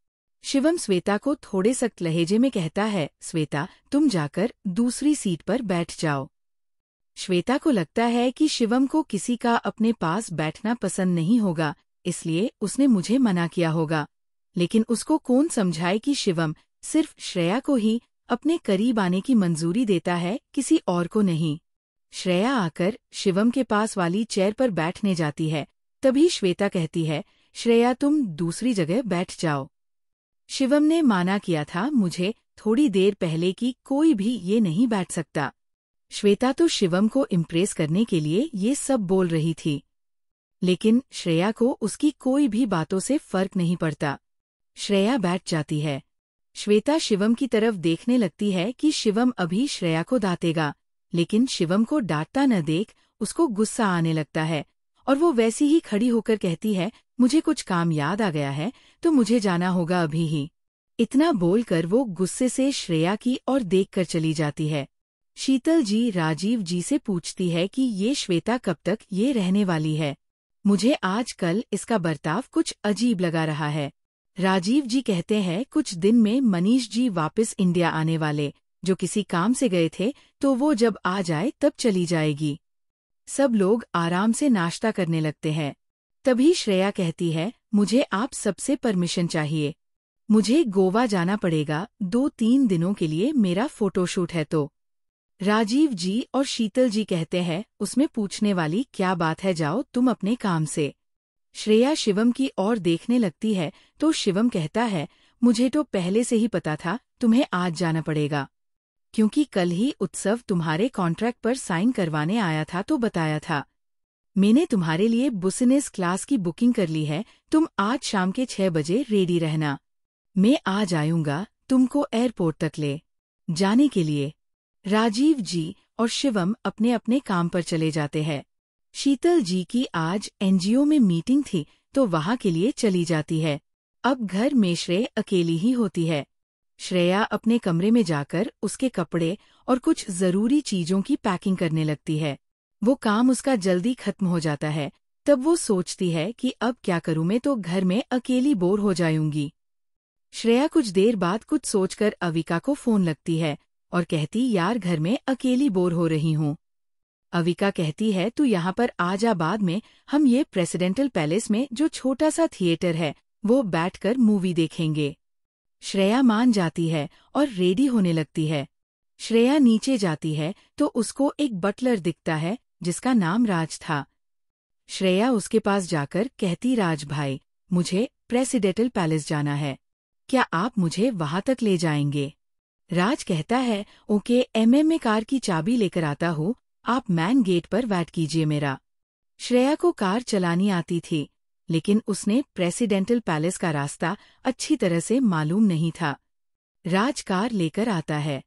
शिवम श्वेता को थोड़े सख्त लहजे में कहता है, श्वेता तुम जाकर दूसरी सीट पर बैठ जाओ। श्वेता को लगता है कि शिवम को किसी का अपने पास बैठना पसंद नहीं होगा, इसलिए उसने मुझे मना किया होगा। लेकिन उसको कौन समझाए कि शिवम सिर्फ श्रेया को ही अपने करीब आने की मंजूरी देता है, किसी और को नहीं। श्रेया आकर शिवम के पास वाली चेयर पर बैठने जाती है। तभी श्वेता कहती है, श्रेया तुम दूसरी जगह बैठ जाओ। शिवम ने माना किया था मुझे थोड़ी देर पहले कि कोई भी ये नहीं बैठ सकता। श्वेता तो शिवम को इम्प्रेस करने के लिए ये सब बोल रही थी, लेकिन श्रेया को उसकी कोई भी बातों से फर्क नहीं पड़ता। श्रेया बैठ जाती है। श्वेता शिवम की तरफ देखने लगती है कि शिवम अभी श्रेया को डांटेगा, लेकिन शिवम को डांटता न देख उसको गुस्सा आने लगता है और वो वैसी ही खड़ी होकर कहती है, मुझे कुछ काम याद आ गया है तो मुझे जाना होगा अभी ही। इतना बोलकर वो गुस्से से श्रेया की ओर देखकर चली जाती है। शीतल जी राजीव जी से पूछती है कि ये श्वेता कब तक ये रहने वाली है, मुझे आजकल इसका बर्ताव कुछ अजीब लगा रहा है। राजीव जी कहते हैं, कुछ दिन में मनीष जी वापस इंडिया आने वाले, जो किसी काम से गए थे, तो वो जब आ जाए तब चली जाएगी। सब लोग आराम से नाश्ता करने लगते हैं। तभी श्रेया कहती है, मुझे आप सबसे परमिशन चाहिए, मुझे गोवा जाना पड़ेगा 2-3 दिनों के लिए, मेरा फोटोशूट है। तो राजीव जी और शीतल जी कहते हैं, उसमें पूछने वाली क्या बात है, जाओ तुम अपने काम से। श्रेया शिवम की ओर देखने लगती है तो शिवम कहता है, मुझे तो पहले से ही पता था तुम्हें आज जाना पड़ेगा, क्योंकि कल ही उत्सव तुम्हारे कॉन्ट्रैक्ट पर साइन करवाने आया था तो बताया था। मैंने तुम्हारे लिए बिजनेस क्लास की बुकिंग कर ली है, तुम आज शाम के 6 बजे रेडी रहना। मैं आ जाऊंगा तुमको एयरपोर्ट तक ले जाने के लिए। राजीव जी और शिवम अपने अपने काम पर चले जाते हैं। शीतल जी की आज एनजीओ में मीटिंग थी तो वहां के लिए चली जाती है। अब घर में श्रेया अकेली ही होती है। श्रेया अपने कमरे में जाकर उसके कपड़े और कुछ जरूरी चीजों की पैकिंग करने लगती है। वो काम उसका जल्दी खत्म हो जाता है। तब वो सोचती है कि अब क्या करूं, मैं तो घर में अकेली बोर हो जाऊंगी। श्रेया कुछ देर बाद कुछ सोचकर अविका को फोन लगती है और कहती, यार घर में अकेली बोर हो रही हूँ। अविका कहती है, तू यहाँ पर आ जा, बाद में हम ये प्रेसिडेंटल पैलेस में जो छोटा सा थिएटर है वो बैठकर मूवी देखेंगे। श्रेया मान जाती है और रेडी होने लगती है। श्रेया नीचे जाती है तो उसको एक बटलर दिखता है जिसका नाम राज था। श्रेया उसके पास जाकर कहती, राज भाई, मुझे प्रेसिडेंटल पैलेस जाना है, क्या आप मुझे वहां तक ले जाएंगे? राज कहता है, ओके, मैं कार की चाबी लेकर आता हूँ, आप मैन गेट पर वेट कीजिए मेरा। श्रेया को कार चलानी आती थी, लेकिन उसने प्रेसिडेंटल पैलेस का रास्ता अच्छी तरह से मालूम नहीं था। राज कार लेकर आता है।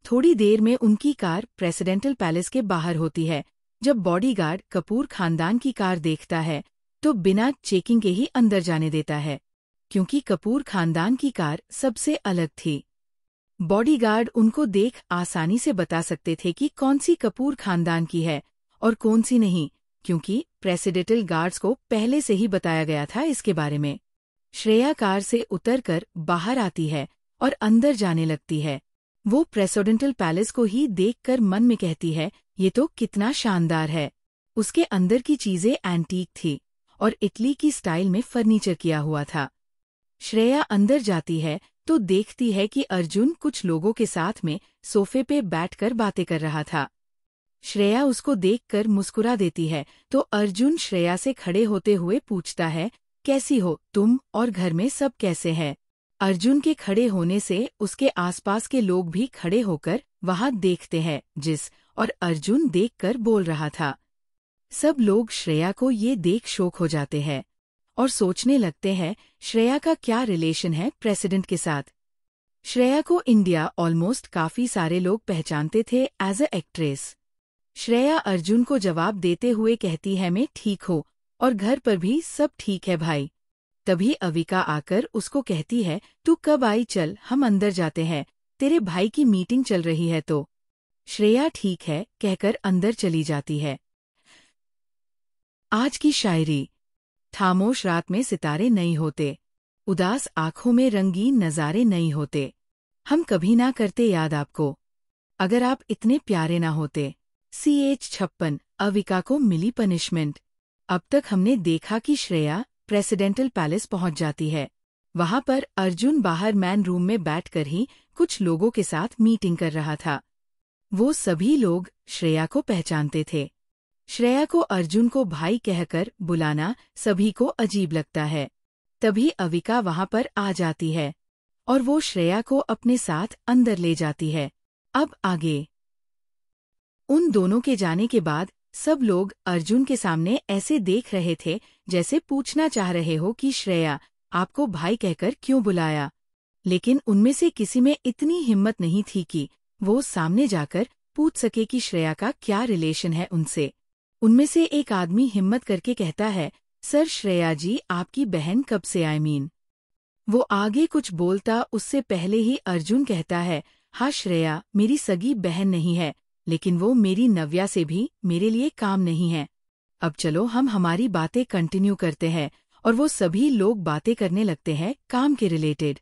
थोड़ी देर में उनकी कार प्रेसिडेंटल पैलेस के बाहर होती है। जब बॉडीगार्ड कपूर खानदान की कार देखता है तो बिना चेकिंग के ही अंदर जाने देता है, क्योंकि कपूर खानदान की कार सबसे अलग थी। बॉडीगार्ड उनको देख आसानी से बता सकते थे कि कौन सी कपूर खानदान की है और कौन सी नहीं, क्योंकि प्रेसिडेंटल गार्ड्स को पहले से ही बताया गया था इसके बारे में। श्रेया कार से उतरकर बाहर आती है और अंदर जाने लगती है। वो प्रेसिडेंटल पैलेस को ही देखकर मन में कहती है, ये तो कितना शानदार है। उसके अंदर की चीजें एंटीक थी और इटली की स्टाइल में फर्नीचर किया हुआ था। श्रेया अंदर जाती है तो देखती है कि अर्जुन कुछ लोगों के साथ में सोफे पे बैठकर बातें कर रहा था। श्रेया उसको देखकर मुस्कुरा देती है तो अर्जुन श्रेया से खड़े होते हुए पूछता है, कैसी हो तुम और घर में सब कैसे हैं? अर्जुन के खड़े होने से उसके आसपास के लोग भी खड़े होकर वहां देखते हैं जिस और अर्जुन देखकर बोल रहा था। सब लोग श्रेया को ये देख शॉक हो जाते हैं और सोचने लगते हैं श्रेया का क्या रिलेशन है प्रेसिडेंट के साथ। श्रेया को इंडिया ऑलमोस्ट काफी सारे लोग पहचानते थे as a actress. Shreya Arjun को जवाब देते हुए कहती है, मैं ठीक हूँ और घर पर भी सब ठीक है भाई। तभी अविका आकर उसको कहती है, तू कब आई, चल हम अंदर जाते हैं, तेरे भाई की मीटिंग चल रही है तो। श्रेया ठीक है कहकर अंदर चली जाती है। आज की शायरी। खामोश रात में सितारे नहीं होते, उदास आंखों में रंगीन नजारे नहीं होते, हम कभी ना करते याद आपको, अगर आप इतने प्यारे ना होते। CH56 अविका को मिली पनिशमेंट। अब तक हमने देखा कि श्रेया प्रेसिडेंटल पैलेस पहुंच जाती है। वहां पर अर्जुन बाहर मैन रूम में बैठकर ही कुछ लोगों के साथ मीटिंग कर रहा था। वो सभी लोग श्रेया को पहचानते थे। श्रेया को अर्जुन को भाई कहकर बुलाना सभी को अजीब लगता है। तभी अविका वहां पर आ जाती है और वो श्रेया को अपने साथ अंदर ले जाती है। अब आगे। उन दोनों के जाने के बाद सब लोग अर्जुन के सामने ऐसे देख रहे थे जैसे पूछना चाह रहे हो कि श्रेया, आपको भाई कहकर क्यों बुलाया। लेकिन उनमें से किसी में इतनी हिम्मत नहीं थी कि वो सामने जाकर पूछ सके कि श्रेया का क्या रिलेशन है उनसे। उनमें से एक आदमी हिम्मत करके कहता है, सर श्रेया जी आपकी बहन कब से वो आगे कुछ बोलता उससे पहले ही अर्जुन कहता है, हाँ श्रेया मेरी सगी बहन नहीं है, लेकिन वो मेरी नव्या से भी मेरे लिए काम नहीं है। अब चलो हम हमारी बातें कंटिन्यू करते हैं और वो सभी लोग बातें करने लगते हैं काम के रिलेटेड।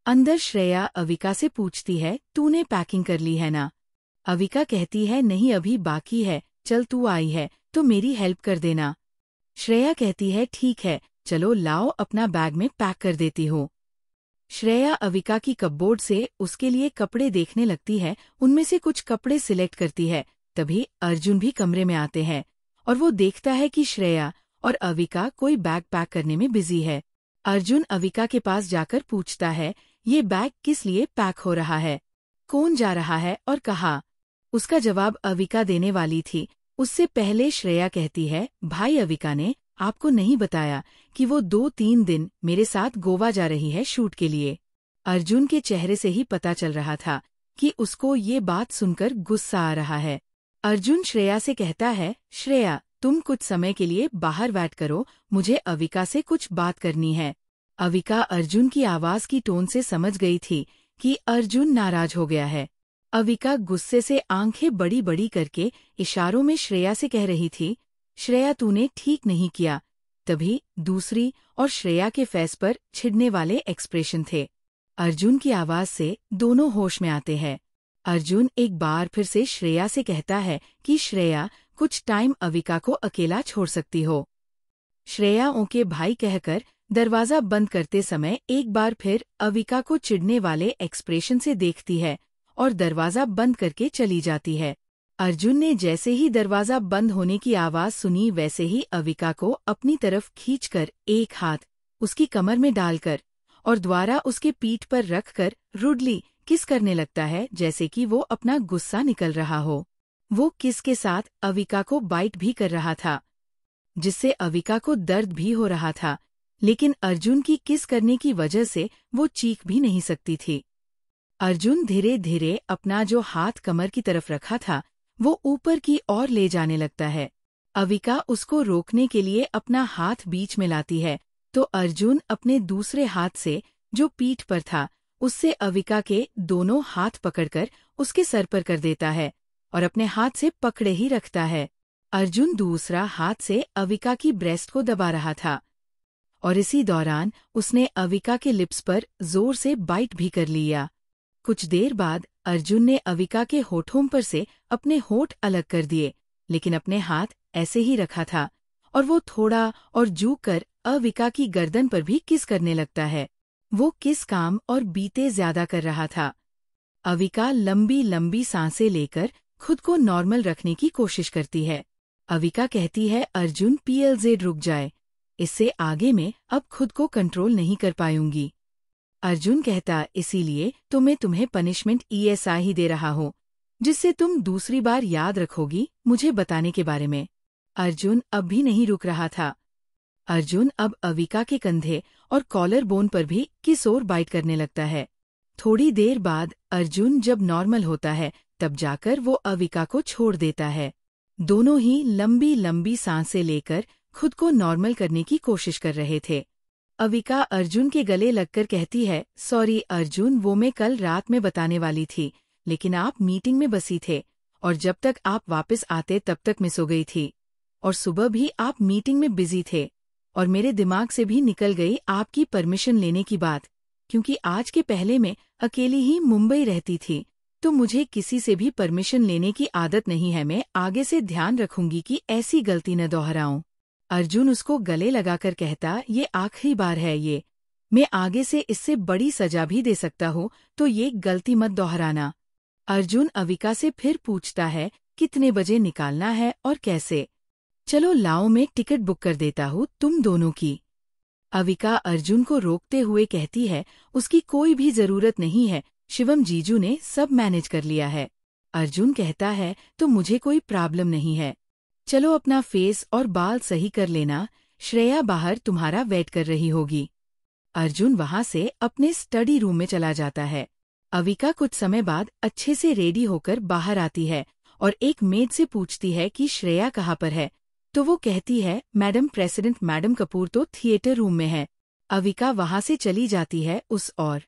अंदर श्रेया अविका से पूछती है, तूने पैकिंग कर ली है ना? अविका कहती है, नहीं अभी बाकी है, चल तू आई है तो मेरी हेल्प कर देना। श्रेया कहती है, ठीक है चलो लाओ अपना बैग में पैक कर देती हूँ। श्रेया अविका की कपबोर्ड से उसके लिए कपड़े देखने लगती है, उनमें से कुछ कपड़े सिलेक्ट करती है। तभी अर्जुन भी कमरे में आते हैं और वो देखता है कि श्रेया और अविका कोई बैग पैक करने में बिजी है। अर्जुन अविका के पास जाकर पूछता है, ये बैग किस लिए पैक हो रहा है, कौन जा रहा है और कहाँ? उसका जवाब अविका देने वाली थी, उससे पहले श्रेया कहती है, भाई अविका ने आपको नहीं बताया कि वो 2-3 दिन मेरे साथ गोवा जा रही है शूट के लिए। अर्जुन के चेहरे से ही पता चल रहा था कि उसको ये बात सुनकर गुस्सा आ रहा है। अर्जुन श्रेया से कहता है, श्रेया तुम कुछ समय के लिए बाहर वेट करो, मुझे अविका से कुछ बात करनी है। अविका अर्जुन की आवाज की टोन से समझ गई थी कि अर्जुन नाराज हो गया है। अविका गुस्से से आंखें बड़ी बड़ी करके इशारों में श्रेया से कह रही थी, श्रेया तूने ठीक नहीं किया। तभी दूसरी और श्रेया के फेस पर छिड़ने वाले एक्सप्रेशन थे। अर्जुन की आवाज से दोनों होश में आते हैं। अर्जुन एक बार फिर से श्रेया से कहता है कि श्रेया कुछ टाइम अविका को अकेला छोड़ सकती हो। श्रेया ओके भाई कहकर दरवाजा बंद करते समय एक बार फिर अविका को चिढ़ने वाले एक्सप्रेशन से देखती है और दरवाजा बंद करके चली जाती है। अर्जुन ने जैसे ही दरवाजा बंद होने की आवाज सुनी वैसे ही अविका को अपनी तरफ खींचकर एक हाथ उसकी कमर में डालकर और द्वारा उसके पीठ पर रखकर रुडली किस करने लगता है, जैसे कि वो अपना गुस्सा निकल रहा हो। वो किस के साथ अविका को बाइट भी कर रहा था, जिससे अविका को दर्द भी हो रहा था, लेकिन अर्जुन की किस करने की वजह से वो चीख भी नहीं सकती थी। अर्जुन धीरे धीरे अपना जो हाथ कमर की तरफ रखा था वो ऊपर की ओर ले जाने लगता है। अविका उसको रोकने के लिए अपना हाथ बीच में लाती है तो अर्जुन अपने दूसरे हाथ से जो पीठ पर था उससे अविका के दोनों हाथ पकड़कर उसके सर पर कर देता है और अपने हाथ से पकड़े ही रखता है। अर्जुन दूसरा हाथ से अविका की ब्रेस्ट को दबा रहा था और इसी दौरान उसने अविका के लिप्स पर जोर से बाइट भी कर लिया। कुछ देर बाद अर्जुन ने अविका के होठों पर से अपने होठ अलग कर दिए, लेकिन अपने हाथ ऐसे ही रखा था और वो थोड़ा और झुक कर अविका की गर्दन पर भी किस करने लगता है। वो किस काम और बीते ज्यादा कर रहा था। अविका लंबी लंबी सांसें लेकर खुद को नॉर्मल रखने की कोशिश करती है। अविका कहती है, अर्जुन PLZ रुक जाए, इससे आगे मैं अब खुद को कंट्रोल नहीं कर पाऊंगी। अर्जुन कहता, इसीलिए तो मैं तुम्हें पनिशमेंट ESI ही दे रहा हूँ, जिससे तुम दूसरी बार याद रखोगी मुझे बताने के बारे में। अर्जुन अब भी नहीं रुक रहा था। अर्जुन अब अविका के कंधे और कॉलर बोन पर भी किस और बाइट करने लगता है। थोड़ी देर बाद अर्जुन जब नॉर्मल होता है तब जाकर वो अविका को छोड़ देता है। दोनों ही लंबी लंबी सांसें लेकर खुद को नॉर्मल करने की कोशिश कर रहे थे। अविका अर्जुन के गले लगकर कहती है, सॉरी अर्जुन, वो मैं कल रात में बताने वाली थी, लेकिन आप मीटिंग में बसी थे और जब तक आप वापस आते तब तक मैं सो गई थी और सुबह भी आप मीटिंग में बिजी थे और मेरे दिमाग से भी निकल गई आपकी परमिशन लेने की बात, क्योंकि आज के पहले मैं अकेली ही मुंबई रहती थी तो मुझे किसी से भी परमिशन लेने की आदत नहीं है। मैं आगे से ध्यान रखूंगी कि ऐसी गलती न दोहराऊं। अर्जुन उसको गले लगाकर कहता, ये आखिरी बार है, ये मैं आगे से इससे बड़ी सजा भी दे सकता हूँ, तो ये गलती मत दोहराना। अर्जुन अविका से फिर पूछता है, कितने बजे निकालना है और कैसे? चलो लाओ मैं टिकट बुक कर देता हूँ तुम दोनों की। अविका अर्जुन को रोकते हुए कहती है, उसकी कोई भी जरूरत नहीं है, शिवम जीजू ने सब मैनेज कर लिया है। अर्जुन कहता है, तो मुझे कोई प्रॉब्लम नहीं है, चलो अपना फेस और बाल सही कर लेना, श्रेया बाहर तुम्हारा वेट कर रही होगी। अर्जुन वहां से अपने स्टडी रूम में चला जाता है। अविका कुछ समय बाद अच्छे से रेडी होकर बाहर आती है और एक मेड से पूछती है कि श्रेया कहाँ पर है, तो वो कहती है, मैडम प्रेसिडेंट मैडम कपूर तो थिएटर रूम में है। अविका वहां से चली जाती है उस और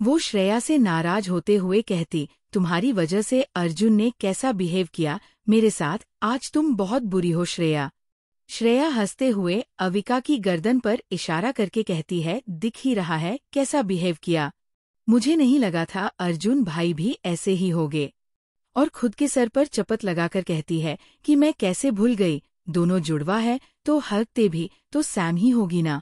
वो श्रेया से नाराज होते हुए कहती, तुम्हारी वजह से अर्जुन ने कैसा बिहेव किया मेरे साथ, आज तुम बहुत बुरी हो श्रेया। श्रेया हंसते हुए अविका की गर्दन पर इशारा करके कहती है, दिख ही रहा है कैसा बिहेव किया, मुझे नहीं लगा था अर्जुन भाई भी ऐसे ही होगे। और खुद के सर पर चपत लगाकर कहती है कि मैं कैसे भूल गई, दोनों जुड़वा है तो हरकते भी तो सैम ही होगी ना।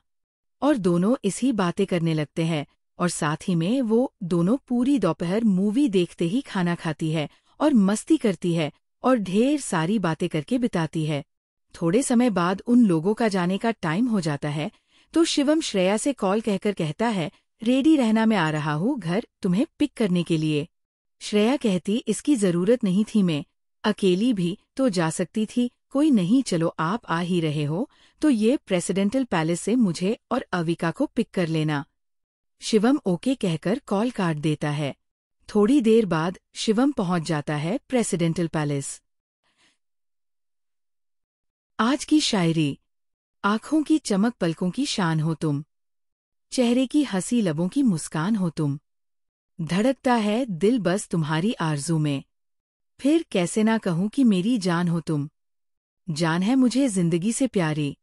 और दोनों इसी बातें करने लगते हैं और साथ ही में वो दोनों पूरी दोपहर मूवी देखते ही खाना खाती है और मस्ती करती है और ढेर सारी बातें करके बिताती है। थोड़े समय बाद उन लोगों का जाने का टाइम हो जाता है तो शिवम श्रेया से कॉल कहकर कहता है, रेडी रहना, मैं आ रहा हूँ घर तुम्हें पिक करने के लिए। श्रेया कहती, इसकी जरूरत नहीं थी, मैं अकेली भी तो जा सकती थी, कोई नहीं, चलो आप आ ही रहे हो तो ये प्रेसिडेंटल पैलेस से मुझे और अविका को पिक कर लेना। शिवम ओके कहकर कॉल काट देता है। थोड़ी देर बाद शिवम पहुंच जाता है प्रेसिडेंटल पैलेस। आज की शायरी। आँखों की चमक पलकों की शान हो तुम, चेहरे की हंसी लबों की मुस्कान हो तुम, धड़कता है दिल बस तुम्हारी आरज़ू में, फिर कैसे ना कहूँ कि मेरी जान हो तुम। जान है मुझे जिंदगी से प्यारी,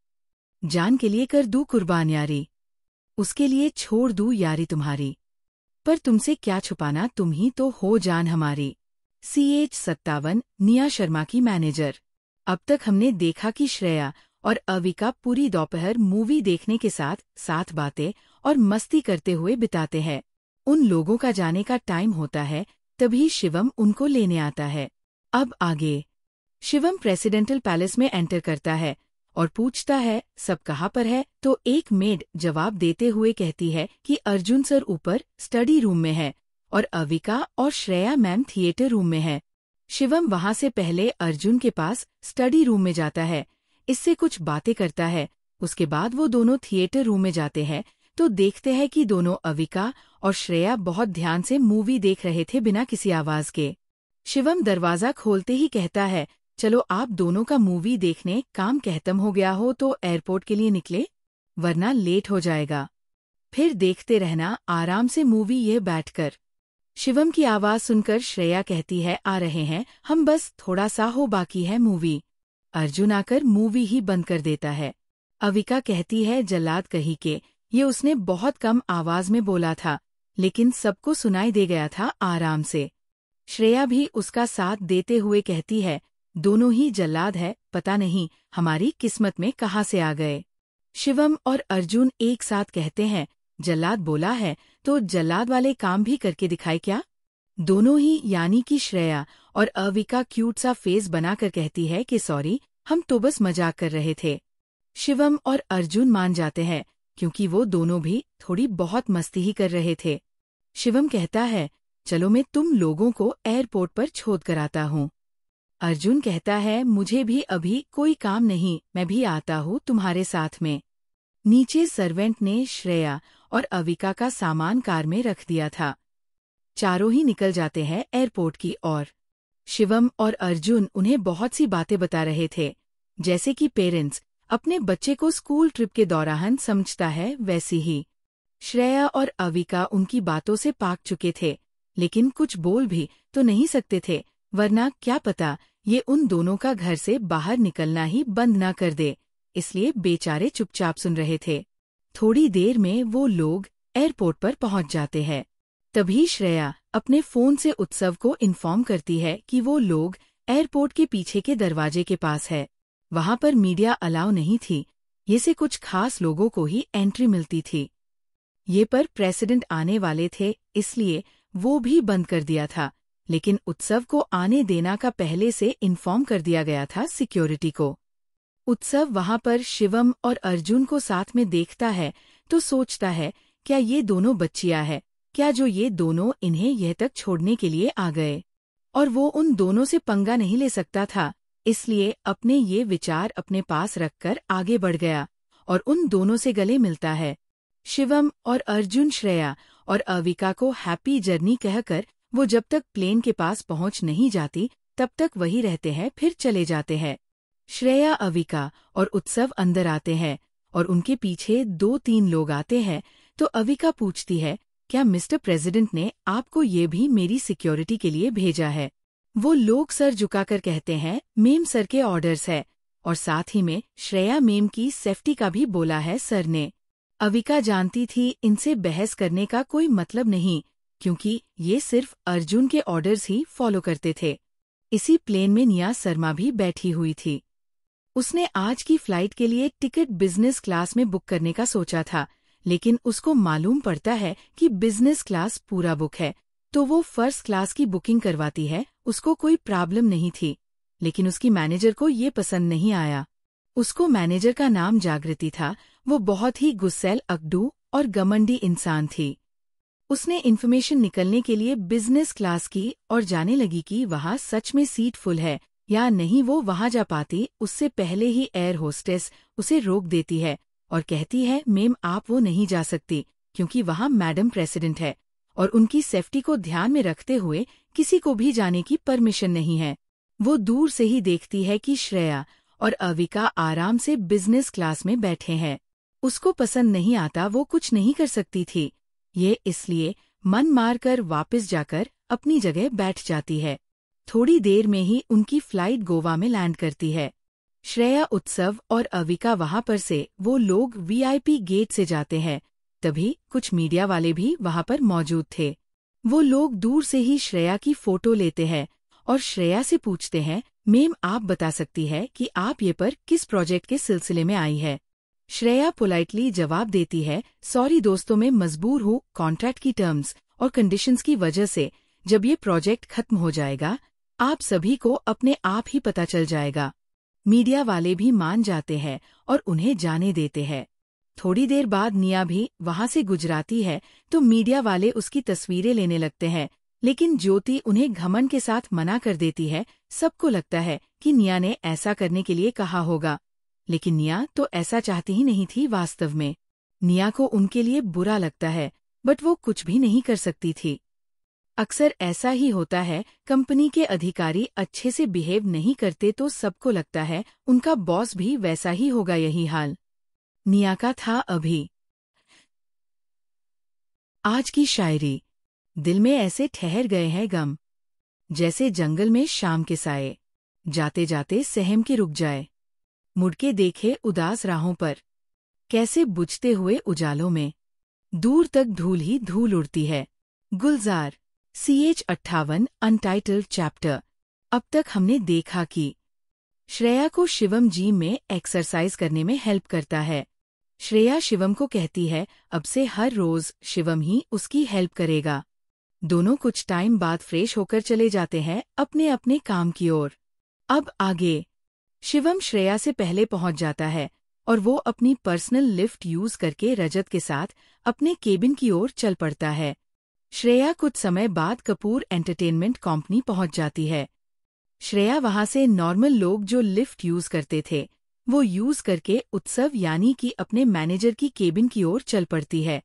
जान के लिए कर दूँ कुर्बान यारी, उसके लिए छोड़ दूँ यारी तुम्हारी, पर तुमसे क्या छुपाना, तुम ही तो हो जान हमारी। CH57 निया शर्मा की मैनेजर। अब तक हमने देखा कि श्रेया और अविका पूरी दोपहर मूवी देखने के साथ साथ बातें और मस्ती करते हुए बिताते हैं। उन लोगों का जाने का टाइम होता है, तभी शिवम उनको लेने आता है। अब आगे शिवम प्रेसिडेंटल पैलेस में एंटर करता है और पूछता है सब कहाँ पर है, तो एक मेड जवाब देते हुए कहती है कि अर्जुन सर ऊपर स्टडी रूम में है और अविका और श्रेया मैम थिएटर रूम में है। शिवम वहां से पहले अर्जुन के पास स्टडी रूम में जाता है, इससे कुछ बातें करता है। उसके बाद वो दोनों थिएटर रूम में जाते हैं तो देखते हैं कि दोनों अविका और श्रेया बहुत ध्यान से मूवी देख रहे थे बिना किसी आवाज के। शिवम दरवाजा खोलते ही कहता है चलो आप दोनों का मूवी देखने काम खत्म हो गया हो तो एयरपोर्ट के लिए निकले, वरना लेट हो जाएगा। फिर देखते रहना आराम से मूवी ये बैठकर। शिवम की आवाज सुनकर श्रेया कहती है आ रहे हैं हम, बस थोड़ा सा हो बाकी है मूवी। अर्जुन आकर मूवी ही बंद कर देता है। अविका कहती है जल्लाद कही के, ये उसने बहुत कम आवाज में बोला था लेकिन सबको सुनाई दे गया था आराम से। श्रेया भी उसका साथ देते हुए कहती है दोनों ही जल्लाद है, पता नहीं हमारी किस्मत में कहाँ से आ गए। शिवम और अर्जुन एक साथ कहते हैं जल्लाद बोला है तो जल्लाद वाले काम भी करके दिखाए क्या। दोनों ही यानी कि श्रेया और अविका क्यूट सा फेस बनाकर कहती है कि सॉरी, हम तो बस मजाक कर रहे थे। शिवम और अर्जुन मान जाते हैं क्योंकि वो दोनों भी थोड़ी बहुत मस्ती ही कर रहे थे। शिवम कहता है चलो मैं तुम लोगों को एयरपोर्ट पर छोड़ कर आता हूँ। अर्जुन कहता है मुझे भी अभी कोई काम नहीं, मैं भी आता हूँ तुम्हारे साथ में। नीचे सर्वेंट ने श्रेया और अविका का सामान कार में रख दिया था। चारों ही निकल जाते हैं एयरपोर्ट की ओर। शिवम और अर्जुन उन्हें बहुत सी बातें बता रहे थे, जैसे कि पेरेंट्स अपने बच्चे को स्कूल ट्रिप के दौरान समझता है वैसी ही। श्रेया और अविका उनकी बातों से पाक चुके थे, लेकिन कुछ बोल भी तो नहीं सकते थे, वरना क्या पता ये उन दोनों का घर से बाहर निकलना ही बंद न कर दे, इसलिए बेचारे चुपचाप सुन रहे थे। थोड़ी देर में वो लोग एयरपोर्ट पर पहुंच जाते हैं। तभी श्रेया अपने फोन से उत्सव को इन्फॉर्म करती है कि वो लोग एयरपोर्ट के पीछे के दरवाजे के पास है। वहां पर मीडिया अलाउ नहीं थी, ये से कुछ खास लोगों को ही एंट्री मिलती थी। ये पर प्रेसिडेंट आने वाले थे इसलिए वो भी बंद कर दिया था, लेकिन उत्सव को आने देना का पहले से इन्फॉर्म कर दिया गया था सिक्योरिटी को। उत्सव वहां पर शिवम और अर्जुन को साथ में देखता है तो सोचता है क्या ये दोनों बच्चियां हैं, क्या जो ये दोनों इन्हें यह तक छोड़ने के लिए आ गए। और वो उन दोनों से पंगा नहीं ले सकता था, इसलिए अपने ये विचार अपने पास रखकर आगे बढ़ गया और उन दोनों से गले मिलता है। शिवम और अर्जुन श्रेया और अविका को हैप्पी जर्नी कहकर वो जब तक प्लेन के पास पहुंच नहीं जाती तब तक वही रहते हैं, फिर चले जाते हैं। श्रेया, अविका और उत्सव अंदर आते हैं और उनके पीछे 2-3 लोग आते हैं तो अविका पूछती है क्या मिस्टर प्रेसिडेंट ने आपको ये भी मेरी सिक्योरिटी के लिए भेजा है। वो लोग सर झुकाकर कहते हैं मेम सर के ऑर्डर्स है, और साथ ही में श्रेया मेम की सेफ्टी का भी बोला है सर ने। अविका जानती थी इनसे बहस करने का कोई मतलब नहीं, क्योंकि ये सिर्फ अर्जुन के ऑर्डर्स ही फॉलो करते थे। इसी प्लेन में निया शर्मा भी बैठी हुई थी। उसने आज की फ्लाइट के लिए टिकट बिजनेस क्लास में बुक करने का सोचा था, लेकिन उसको मालूम पड़ता है कि बिजनेस क्लास पूरा बुक है, तो वो फर्स्ट क्लास की बुकिंग करवाती है। उसको कोई प्रॉब्लम नहीं थी, लेकिन उसकी मैनेजर को ये पसंद नहीं आया। उसको मैनेजर का नाम जागृति था। वो बहुत ही गुस्सैल, अकड़ू और घमंडी इंसान थी। उसने इन्फॉर्मेशन निकलने के लिए बिजनेस क्लास की और जाने लगी कि वहाँ सच में सीट फुल है, या नहीं वो वहां जा पाती उससे पहले ही एयर होस्टेस उसे रोक देती है और कहती है मैम आप वो नहीं जा सकती क्योंकि वहां मैडम प्रेसिडेंट है और उनकी सेफ्टी को ध्यान में रखते हुए किसी को भी जाने की परमिशन नहीं है। वो दूर से ही देखती है कि श्रेया और अविका आराम से बिजनेस क्लास में बैठे हैं। उसको पसंद नहीं आता, वो कुछ नहीं कर सकती थी। ये इसलिए मन मारकर वापस जाकर अपनी जगह बैठ जाती है। थोड़ी देर में ही उनकी फ्लाइट गोवा में लैंड करती है। श्रेया, उत्सव और अविका वहां पर से वो लोग वीआईपी गेट से जाते हैं। तभी कुछ मीडिया वाले भी वहां पर मौजूद थे। वो लोग दूर से ही श्रेया की फोटो लेते हैं और श्रेया से पूछते हैं मैम आप बता सकती है कि आप ये पर किस प्रोजेक्ट के सिलसिले में आई है। श्रेया पोलाइटली जवाब देती है सॉरी दोस्तों मैं मजबूर हूँ, कॉन्ट्रैक्ट की टर्म्स और कंडीशंस की वजह से जब ये प्रोजेक्ट खत्म हो जाएगा आप सभी को अपने आप ही पता चल जाएगा। मीडिया वाले भी मान जाते हैं और उन्हें जाने देते हैं। थोड़ी देर बाद निया भी वहां से गुजराती है तो मीडिया वाले उसकी तस्वीरें लेने लगते हैं, लेकिन ज्योति उन्हें घमंड के साथ मना कर देती है। सबको लगता है कि निया ने ऐसा करने के लिए कहा होगा, लेकिन निया तो ऐसा चाहती ही नहीं थी। वास्तव में निया को उनके लिए बुरा लगता है, बट वो कुछ भी नहीं कर सकती थी। अक्सर ऐसा ही होता है, कंपनी के अधिकारी अच्छे से बिहेव नहीं करते तो सबको लगता है उनका बॉस भी वैसा ही होगा। यही हाल निया का था अभी। आज की शायरी। दिल में ऐसे ठहर गए हैं गम, जैसे जंगल में शाम के साए, जाते जाते सहम के रुक जाए, मुड़ के देखे उदास राहों पर, कैसे बुझते हुए उजालों में, दूर तक धूल ही धूल उड़ती है। गुलजार। CH 58 untitled chapter. अब तक हमने देखा कि श्रेया को शिवम जिम में एक्सरसाइज करने में हेल्प करता है। श्रेया शिवम को कहती है अब से हर रोज शिवम ही उसकी हेल्प करेगा। दोनों कुछ टाइम बाद फ्रेश होकर चले जाते हैं अपने अपने काम की ओर। अब आगे शिवम श्रेया से पहले पहुंच जाता है और वो अपनी पर्सनल लिफ्ट यूज करके रजत के साथ अपने केबिन की ओर चल पड़ता है। श्रेया कुछ समय बाद कपूर एंटरटेनमेंट कंपनी पहुंच जाती है। श्रेया वहां से नॉर्मल लोग जो लिफ्ट यूज करते थे वो यूज करके उत्सव यानी कि अपने मैनेजर की केबिन की ओर चल पड़ती है।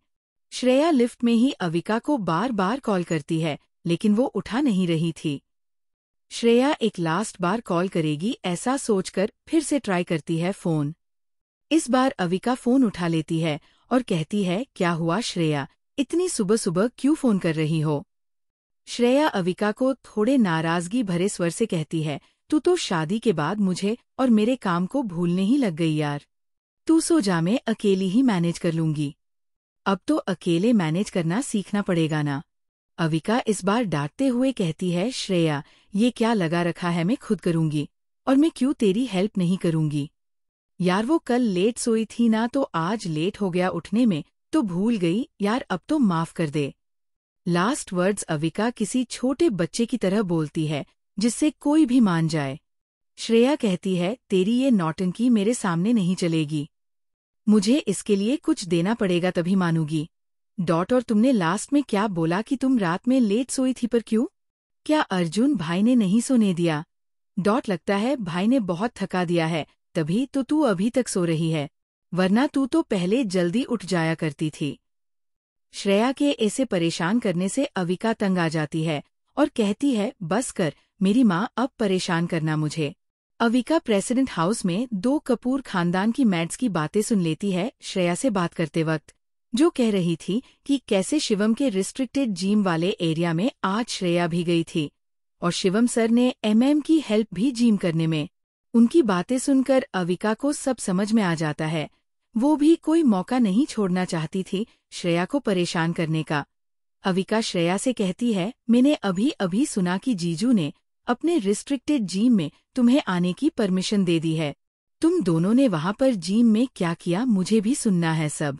श्रेया लिफ्ट में ही अविका को बार बार कॉल करती है, लेकिन वो उठा नहीं रही थी। श्रेया एक लास्ट बार कॉल करेगी ऐसा सोचकर फिर से ट्राई करती है फोन। इस बार अविका फोन उठा लेती है और कहती है क्या हुआ श्रेया, इतनी सुबह सुबह क्यों फोन कर रही हो। श्रेया अविका को थोड़े नाराजगी भरे स्वर से कहती है तू तो शादी के बाद मुझे और मेरे काम को भूलने ही लग गई यार। तू सो जा, मैं अकेली ही मैनेज कर लूंगी। अब तो अकेले मैनेज करना सीखना पड़ेगा ना। अविका इस बार डांटते हुए कहती है श्रेया ये क्या लगा रखा है, मैं खुद करूंगी और मैं क्यों तेरी हेल्प नहीं करूंगी। यार वो कल लेट सोई थी ना तो आज लेट हो गया उठने में तो भूल गई यार, अब तो माफ कर दे। लास्ट वर्ड्स अविका किसी छोटे बच्चे की तरह बोलती है जिससे कोई भी मान जाए। श्रेया कहती है तेरी ये नौटंकी मेरे सामने नहीं चलेगी, मुझे इसके लिए कुछ देना पड़ेगा तभी मानूंगी। और तुमने लास्ट में क्या बोला कि तुम रात में लेट सोई थी पर क्यों? क्या अर्जुन भाई ने नहीं सोने दिया? लगता है भाई ने बहुत थका दिया है तभी तो तू अभी तक सो रही है, वरना तू तो पहले जल्दी उठ जाया करती थी। श्रेया के ऐसे परेशान करने से अविका तंग आ जाती है और कहती है बस कर मेरी माँ, अब परेशान करना मुझे। अविका प्रेसिडेंट हाउस में 2 कपूर खानदान की मैड्स की बातें सुन लेती है श्रेया से बात करते वक्त, जो कह रही थी कि कैसे शिवम के रिस्ट्रिक्टेड जिम वाले एरिया में आज श्रेया भी गई थी और शिवम सर ने MM की हेल्प भी जिम करने में। उनकी बातें सुनकर अविका को सब समझ में आ जाता है। वो भी कोई मौका नहीं छोड़ना चाहती थी श्रेया को परेशान करने का। अविका श्रेया से कहती है मैंने अभी अभी सुना कि जीजू ने अपने रिस्ट्रिक्टेड जिम में तुम्हें आने की परमिशन दे दी है। तुम दोनों ने वहां पर जिम में क्या किया मुझे भी सुनना है सब।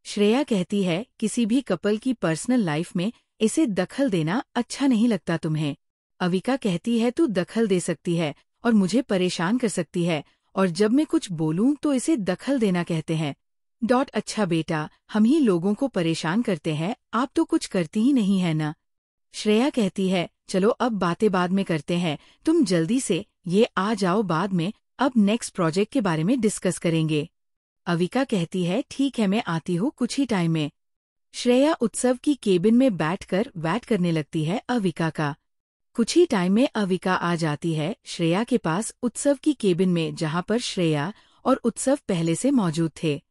श्रेया कहती है किसी भी कपल की पर्सनल लाइफ में इसे दखल देना अच्छा नहीं लगता तुम्हें। अविका कहती है तू दखल दे सकती है और मुझे परेशान कर सकती है और जब मैं कुछ बोलूं तो इसे दखल देना कहते हैं। अच्छा बेटा, हम ही लोगों को परेशान करते हैं, आप तो कुछ करती ही नहीं है ना। श्रेया कहती है चलो अब बातें बाद में करते हैं, तुम जल्दी से ये आ जाओ बाद में, अब नेक्स्ट प्रोजेक्ट के बारे में डिस्कस करेंगे। अविका कहती है ठीक है मैं आती हूँ कुछ ही टाइम में। श्रेया उत्सव की केबिन में बैठकर वेट करने लगती है अविका का। कुछ ही टाइम में अविका आ जाती है श्रेया के पास उत्सव की केबिन में, जहाँ पर श्रेया और उत्सव पहले से मौजूद थे।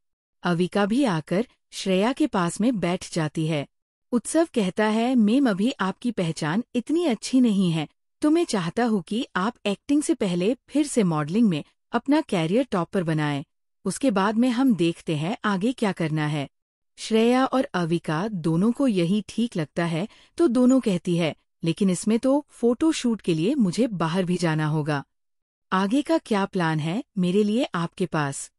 अविका भी आकर श्रेया के पास में बैठ जाती है। उत्सव कहता है मैम अभी आपकी पहचान इतनी अच्छी नहीं है, तो मैं चाहता हूँ कि आप एक्टिंग से पहले फिर से मॉडलिंग में अपना कैरियर टॉप पर बनाएं। उसके बाद में हम देखते हैं आगे क्या करना है। श्रेया और अविका दोनों को यही ठीक लगता है, तो दोनों कहती है लेकिन इसमें तो फोटो शूट के लिए मुझे बाहर भी जाना होगा। आगे का क्या प्लान है मेरे लिए आपके पास?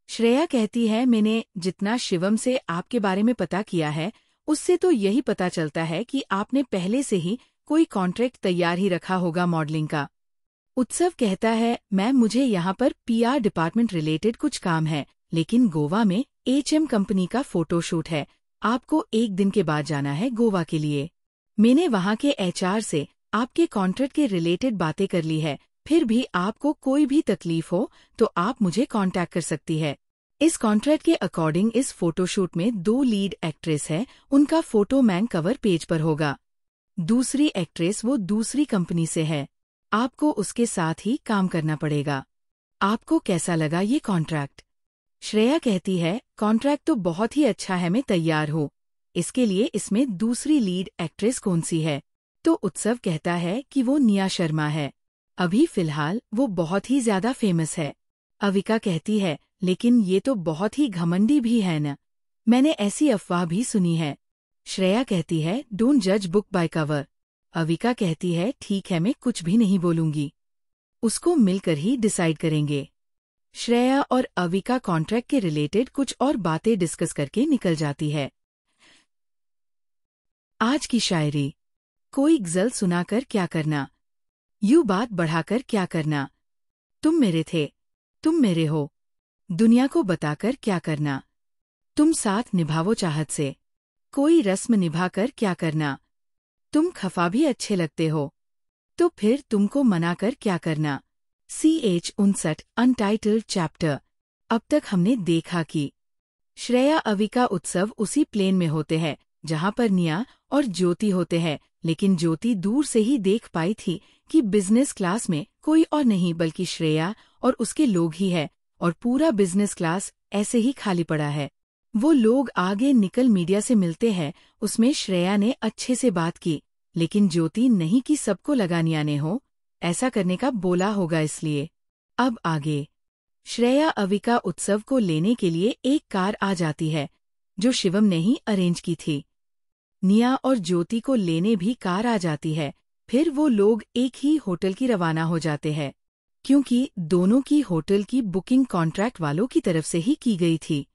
श्रेया कहती है मैंने जितना शिवम से आपके बारे में पता किया है उससे तो यही पता चलता है कि आपने पहले से ही कोई कॉन्ट्रैक्ट तैयार ही रखा होगा मॉडलिंग का। उत्सव कहता है मैम मुझे यहाँ पर पीआर डिपार्टमेंट रिलेटेड कुछ काम है, लेकिन गोवा में एचएम कंपनी का फोटोशूट है, आपको एक दिन के बाद जाना है गोवा के लिए। मैंने वहाँ के एचआर से आपके कॉन्ट्रैक्ट के रिलेटेड बातें कर ली है, फिर भी आपको कोई भी तकलीफ हो तो आप मुझे कांटेक्ट कर सकती है। इस कॉन्ट्रैक्ट के अकॉर्डिंग इस फोटोशूट में 2 लीड एक्ट्रेस है, उनका फोटो मैन कवर पेज पर होगा। दूसरी एक्ट्रेस वो दूसरी कंपनी से है, आपको उसके साथ ही काम करना पड़ेगा। आपको कैसा लगा ये कॉन्ट्रैक्ट? श्रेया कहती है कॉन्ट्रैक्ट तो बहुत ही अच्छा है, मैं तैयार हूँ। इसके लिए इसमें दूसरी लीड एक्ट्रेस कौन सी है? तो उत्सव कहता है कि वो निया शर्मा है, अभी फिलहाल वो बहुत ही ज्यादा फेमस है। अविका कहती है लेकिन ये तो बहुत ही घमंडी भी है न, मैंने ऐसी अफवाह भी सुनी है। श्रेया कहती है डोंट जज बुक बाय कवर। अविका कहती है ठीक है मैं कुछ भी नहीं बोलूंगी, उसको मिलकर ही डिसाइड करेंगे। श्रेया और अविका कॉन्ट्रैक्ट के रिलेटेड कुछ और बातें डिस्कस करके निकल जाती है। आज की शायरी। कोई गज़ल सुनाकर क्या करना, यूं बात बढ़ाकर क्या करना। तुम मेरे थे, तुम मेरे हो, दुनिया को बताकर क्या करना। तुम साथ निभावो चाहत से, कोई रस्म निभाकर क्या करना। तुम खफा भी अच्छे लगते हो, तो फिर तुमको मनाकर क्या करना। CH 59 untitled chapter. अब तक हमने देखा कि श्रेया अविका उत्सव उसी प्लेन में होते हैं जहां पर निया और ज्योति होते हैं, लेकिन ज्योति दूर से ही देख पाई थी कि बिजनेस क्लास में कोई और नहीं बल्कि श्रेया और उसके लोग ही है, और पूरा बिजनेस क्लास ऐसे ही खाली पड़ा है। वो लोग आगे निकल मीडिया से मिलते हैं, उसमें श्रेया ने अच्छे से बात की, लेकिन ज्योति नहीं कि सबको लगा निया ने हो ऐसा करने का बोला होगा इसलिए। अब आगे श्रेया अविका उत्सव को लेने के लिए एक कार आ जाती है जो शिवम ने ही अरेंज की थी। निया और ज्योति को लेने भी कार आ जाती है, फिर वो लोग एक ही होटल की रवाना हो जाते हैं, क्योंकि दोनों की होटल की बुकिंग कॉन्ट्रैक्ट वालों की तरफ से ही की गई थी।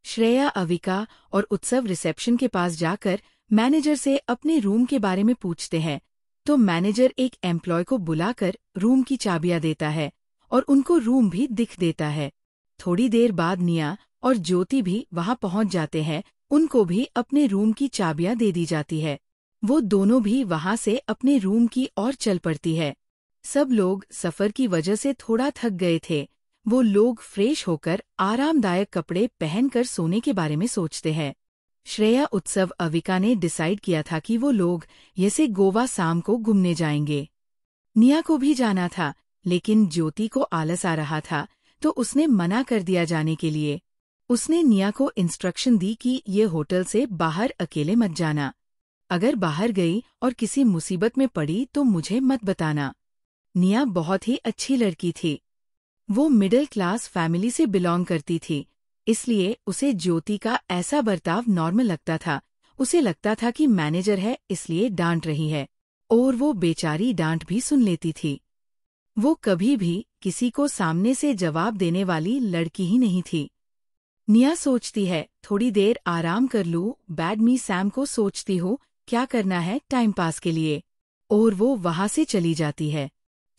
श्रेया अविका और उत्सव रिसेप्शन के पास जाकर मैनेजर से अपने रूम के बारे में पूछते हैं, तो मैनेजर एक एम्प्लॉय को बुलाकर रूम की चाबियां देता है और उनको रूम भी दिख देता है। थोड़ी देर बाद निया और ज्योति भी वहां पहुंच जाते हैं, उनको भी अपने रूम की चाबियां दे दी जाती है। वो दोनों भी वहां से अपने रूम की ओर चल पड़ती है। सब लोग सफर की वजह से थोड़ा थक गए थे, वो लोग फ्रेश होकर आरामदायक कपड़े पहनकर सोने के बारे में सोचते हैं। श्रेया उत्सव अविका ने डिसाइड किया था कि वो लोग जैसे गोवा शाम को घूमने जाएंगे। निया को भी जाना था, लेकिन ज्योति को आलस आ रहा था, तो उसने मना कर दिया जाने के लिए। उसने निया को इंस्ट्रक्शन दी कि ये होटल से बाहर अकेले मत जाना, अगर बाहर गई और किसी मुसीबत में पड़ी तो मुझे मत बताना। निया बहुत ही अच्छी लड़की थी, वो मिडिल क्लास फैमिली से बिलोंग करती थी, इसलिए उसे ज्योति का ऐसा बर्ताव नॉर्मल लगता था। उसे लगता था कि मैनेजर है इसलिए डांट रही है, और वो बेचारी डांट भी सुन लेती थी। वो कभी भी किसी को सामने से जवाब देने वाली लड़की ही नहीं थी। निया सोचती है थोड़ी देर आराम कर लूं, बैड मी सैम को सोचती हूँ क्या करना है टाइम पास के लिए, और वो वहां से चली जाती है।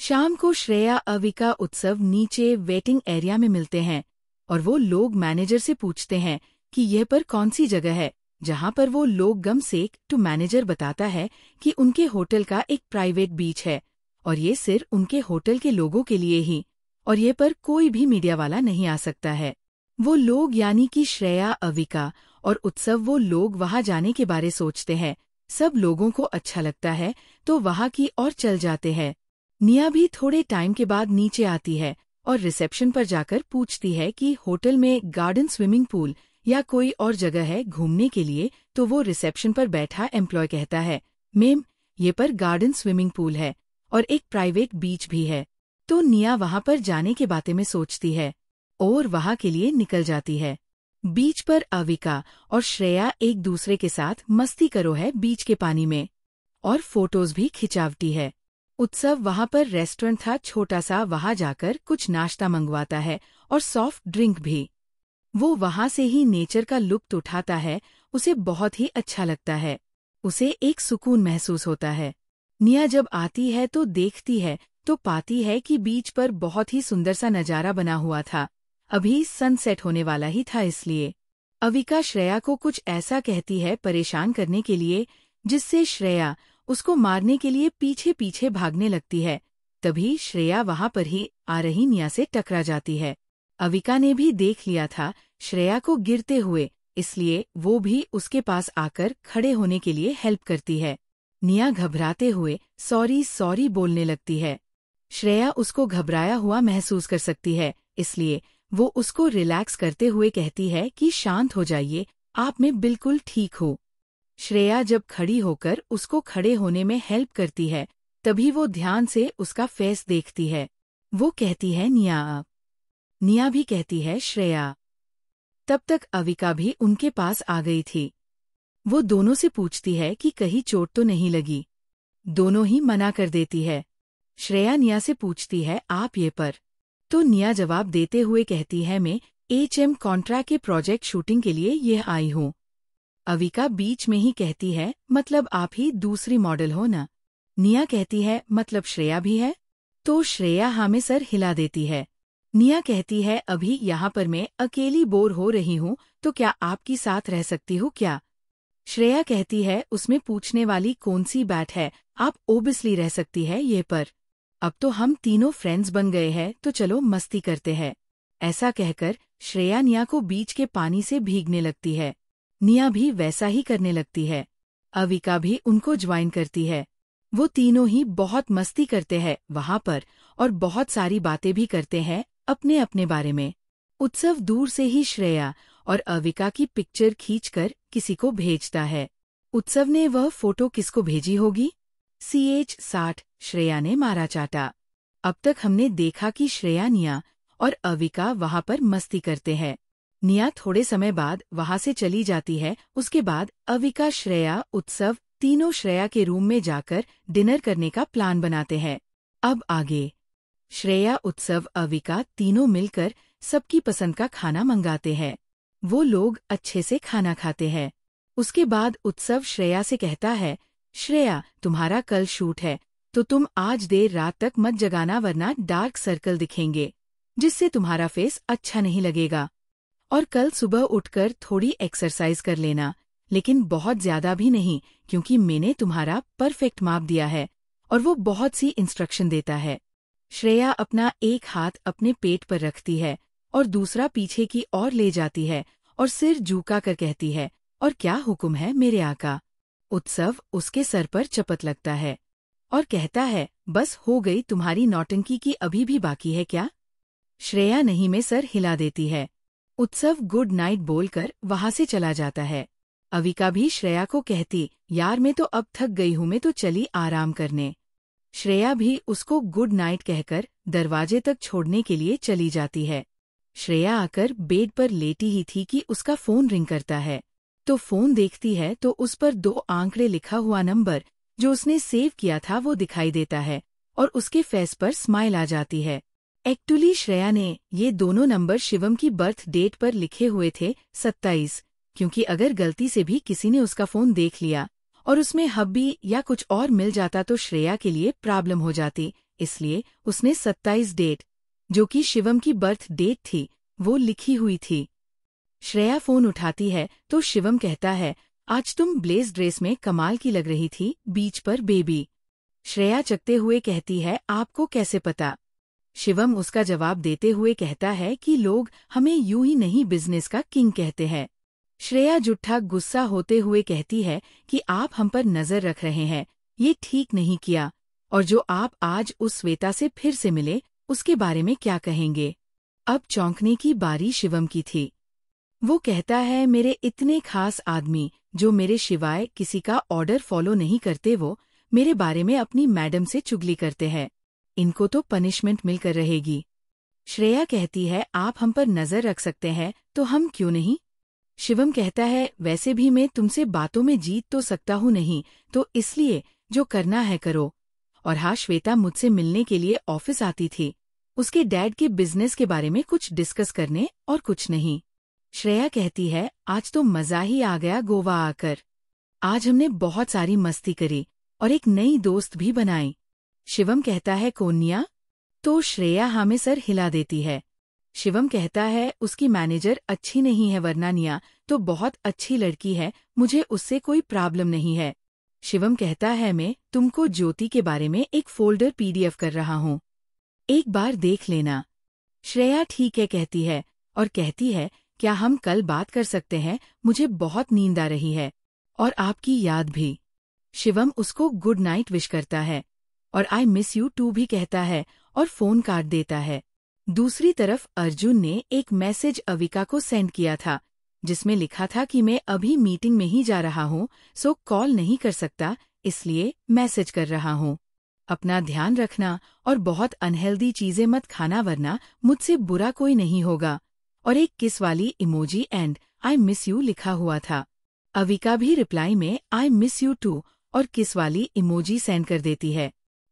शाम को श्रेया अविका उत्सव नीचे वेटिंग एरिया में मिलते हैं, और वो लोग मैनेजर से पूछते हैं कि यह पर कौन सी जगह है, जहां पर वो लोग गम सेक। तो मैनेजर बताता है कि उनके होटल का एक प्राइवेट बीच है, और ये सिर्फ उनके होटल के लोगों के लिए ही, और ये पर कोई भी मीडिया वाला नहीं आ सकता है। वो लोग यानी कि श्रेया, अविका और उत्सव, वो लोग वहाँ जाने के बारे सोचते हैं। सब लोगों को अच्छा लगता है तो वहाँ की और चल जाते हैं। निया भी थोड़े टाइम के बाद नीचे आती है और रिसेप्शन पर जाकर पूछती है कि होटल में गार्डन, स्विमिंग पूल या कोई और जगह है घूमने के लिए। तो वो रिसेप्शन पर बैठा एम्प्लॉय कहता है, मैम ये पर गार्डन, स्विमिंग पूल है और एक प्राइवेट बीच भी है। तो निया वहाँ पर जाने के बारे में सोचती है और वहाँ के लिए निकल जाती है। बीच पर अविका और श्रेया एक दूसरे के साथ मस्ती करो है बीच के पानी में, और फोटोज भी खिंचावती है। उत्सव वहाँ पर रेस्टोरेंट था छोटा सा, वहाँ जाकर कुछ नाश्ता मंगवाता है और सॉफ्ट ड्रिंक भी। वो वहाँ से ही नेचर का लुत्फ उठाता है, उसे बहुत ही अच्छा लगता है, उसे एक सुकून महसूस होता है। निया जब आती है तो देखती है तो पाती है कि बीच पर बहुत ही सुंदर सा नजारा बना हुआ था। अभी सनसेट होने वाला ही था, इसलिए अविका श्रेया को कुछ ऐसा कहती है परेशान करने के लिए, जिससे श्रेया उसको मारने के लिए पीछे पीछे भागने लगती है। तभी श्रेया वहाँ पर ही आ रही निया से टकरा जाती है। अविका ने भी देख लिया था श्रेया को गिरते हुए, इसलिए वो भी उसके पास आकर खड़े होने के लिए हेल्प करती है। निया घबराते हुए सॉरी सॉरी बोलने लगती है। श्रेया उसको घबराया हुआ महसूस कर सकती है, इसलिए वो उसको रिलैक्स करते हुए कहती है कि शांत हो जाइए, आप में बिल्कुल ठीक हो। श्रेया जब खड़ी होकर उसको खड़े होने में हेल्प करती है, तभी वो ध्यान से उसका फेस देखती है। वो कहती है निया आप। निया भी कहती है श्रेया। तब तक अविका भी उनके पास आ गई थी। वो दोनों से पूछती है कि कहीं चोट तो नहीं लगी। दोनों ही मना कर देती है। श्रेया निया से पूछती है आप ये पर, तो निया जवाब देते हुए कहती है मैं HM कॉन्ट्रैक्ट के प्रोजेक्ट शूटिंग के लिए यह आई हूँ। अविका बीच में ही कहती है मतलब आप ही दूसरी मॉडल हो ना। निया कहती है मतलब श्रेया भी है। तो श्रेया हाँ में सर हिला देती है। निया कहती है अभी यहाँ पर मैं अकेली बोर हो रही हूँ, तो क्या आपकी साथ रह सकती हूँ क्या। श्रेया कहती है उसमें पूछने वाली कौन सी बात है, आप ओबियसली रह सकती है ये पर। अब तो हम तीनों फ्रेंड्स बन गए हैं, तो चलो मस्ती करते हैं। ऐसा कहकर श्रेया निया को बीच के पानी से भीगने लगती है। निया भी वैसा ही करने लगती है। अविका भी उनको ज्वाइन करती है। वो तीनों ही बहुत मस्ती करते हैं वहाँ पर और बहुत सारी बातें भी करते हैं अपने अपने बारे में। उत्सव दूर से ही श्रेया और अविका की पिक्चर खींचकर किसी को भेजता है। उत्सव ने वह फोटो किसको भेजी होगी? CH60 श्रेया ने मारा चाटा। अब तक हमने देखा कि श्रेया, निया और अविका वहाँ पर मस्ती करते हैं। निया थोड़े समय बाद वहाँ से चली जाती है। उसके बाद अविका, श्रेया, उत्सव तीनों श्रेया के रूम में जाकर डिनर करने का प्लान बनाते हैं। अब आगे श्रेया, उत्सव, अविका तीनों मिलकर सबकी पसंद का खाना मंगाते हैं। वो लोग अच्छे से खाना खाते हैं। उसके बाद उत्सव श्रेया से कहता है, श्रेया तुम्हारा कल शूट है, तो तुम आज देर रात तक मत जगाना वरना डार्क सर्कल दिखेंगे, जिससे तुम्हारा फेस अच्छा नहीं लगेगा। और कल सुबह उठकर थोड़ी एक्सरसाइज कर लेना, लेकिन बहुत ज्यादा भी नहीं, क्योंकि मैंने तुम्हारा परफेक्ट माप दिया है। और वो बहुत सी इंस्ट्रक्शन देता है। श्रेया अपना एक हाथ अपने पेट पर रखती है और दूसरा पीछे की ओर ले जाती है और सिर झुका कर कहती है, और क्या हुक्म है मेरे आका। उत्सव उसके सर पर चपत लगता है और कहता है, बस हो गई तुम्हारी नौटंकी की, अभी भी बाकी है क्या। श्रेया नहीं में सर हिला देती है। उत्सव गुड नाइट बोलकर वहाँ से चला जाता है। अविका भी श्रेया को कहती, यार मैं तो अब थक गई हूँ, मैं तो चली आराम करने। श्रेया भी उसको गुड नाइट कहकर दरवाजे तक छोड़ने के लिए चली जाती है। श्रेया आकर बेड पर लेटी ही थी कि उसका फोन रिंग करता है। तो फोन देखती है तो उस पर 2 आंकड़े लिखा हुआ नंबर जो उसने सेव किया था वो दिखाई देता है और उसके फेस पर स्माइल आ जाती है। एक्चुअली श्रेया ने ये दोनों नंबर शिवम की बर्थ डेट पर लिखे हुए थे 27, क्योंकि अगर गलती से भी किसी ने उसका फोन देख लिया और उसमें हब्बी या कुछ और मिल जाता तो श्रेया के लिए प्रॉब्लम हो जाती, इसलिए उसने 27 डेट, जो कि शिवम की बर्थ डेट थी, वो लिखी हुई थी। श्रेया फोन उठाती है तो शिवम कहता है, आज तुम ब्लेज ड्रेस में कमाल की लग रही थी बीच पर बेबी। श्रेया चकते हुए कहती है, आपको कैसे पता? शिवम उसका जवाब देते हुए कहता है कि लोग हमें यूं ही नहीं बिजनेस का किंग कहते हैं। श्रेया जुट्ठा गुस्सा होते हुए कहती है कि आप हम पर नजर रख रहे हैं, ये ठीक नहीं किया। और जो आप आज उस श्वेता से फिर से मिले, उसके बारे में क्या कहेंगे? अब चौंकने की बारी शिवम की थी। वो कहता है, मेरे इतने खास आदमी जो मेरे सिवाय किसी का ऑर्डर फॉलो नहीं करते, वो मेरे बारे में अपनी मैडम से चुगली करते हैं। इनको तो पनिशमेंट मिलकर रहेगी। श्रेया कहती है, आप हम पर नजर रख सकते हैं तो हम क्यों नहीं? शिवम कहता है, वैसे भी मैं तुमसे बातों में जीत तो सकता हूँ नहीं, तो इसलिए जो करना है करो। और हाँ, श्वेता मुझसे मिलने के लिए ऑफिस आती थी, उसके डैड के बिजनेस के बारे में कुछ डिस्कस करने, और कुछ नहीं। श्रेया कहती है, आज तो मजा ही आ गया गोवा आकर। आज हमने बहुत सारी मस्ती करी और एक नई दोस्त भी बनाई। शिवम कहता है, कोन्या? तो श्रेया हाँ में सर हिला देती है। शिवम कहता है, उसकी मैनेजर अच्छी नहीं है, वरना निया तो बहुत अच्छी लड़की है, मुझे उससे कोई प्रॉब्लम नहीं है। शिवम कहता है, मैं तुमको ज्योति के बारे में एक फोल्डर PDF कर रहा हूँ, एक बार देख लेना। श्रेया ठीक है कहती है और कहती है, क्या हम कल बात कर सकते हैं? मुझे बहुत नींद आ रही है और आपकी याद भी। शिवम उसको गुड नाइट विश करता है और आई मिस यू टू भी कहता है और फोन काट देता है। दूसरी तरफ अर्जुन ने एक मैसेज अविका को सेंड किया था, जिसमें लिखा था कि मैं अभी मीटिंग में ही जा रहा हूँ, सो कॉल नहीं कर सकता, इसलिए मैसेज कर रहा हूँ। अपना ध्यान रखना और बहुत अनहेल्दी चीजें मत खाना, वरना मुझसे बुरा कोई नहीं होगा। और एक किस वाली emoji and I miss you लिखा हुआ था। अविका भी रिप्लाई में आई मिस यू टू और किस वाली इमोजी सेंड कर देती है।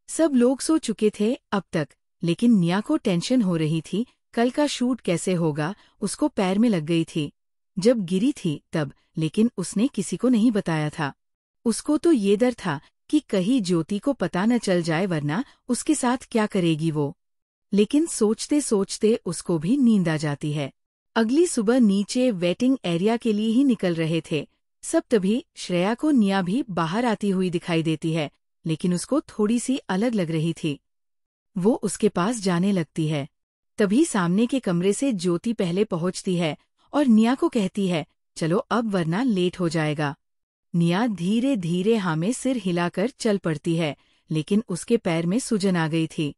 सब लोग सो चुके थे अब तक, लेकिन निया को टेंशन हो रही थी, कल का शूट कैसे होगा। उसको पैर में लग गई थी जब गिरी थी तब, लेकिन उसने किसी को नहीं बताया था। उसको तो ये डर था कि कहीं ज्योति को पता न चल जाए, वरना उसके साथ क्या करेगी वो। लेकिन सोचते सोचते उसको भी नींद आ जाती है। अगली सुबह नीचे वेटिंग एरिया के लिए ही निकल रहे थे सब, तभी श्रेया को निया भी बाहर आती हुई दिखाई देती है, लेकिन उसको थोड़ी सी अलग लग रही थी। वो उसके पास जाने लगती है, तभी सामने के कमरे से ज्योति पहले पहुंचती है और निया को कहती है, चलो अब वरना लेट हो जाएगा। निया धीरे धीरे हाँ में सिर हिलाकर चल पड़ती है, लेकिन उसके पैर में सूजन आ गई थी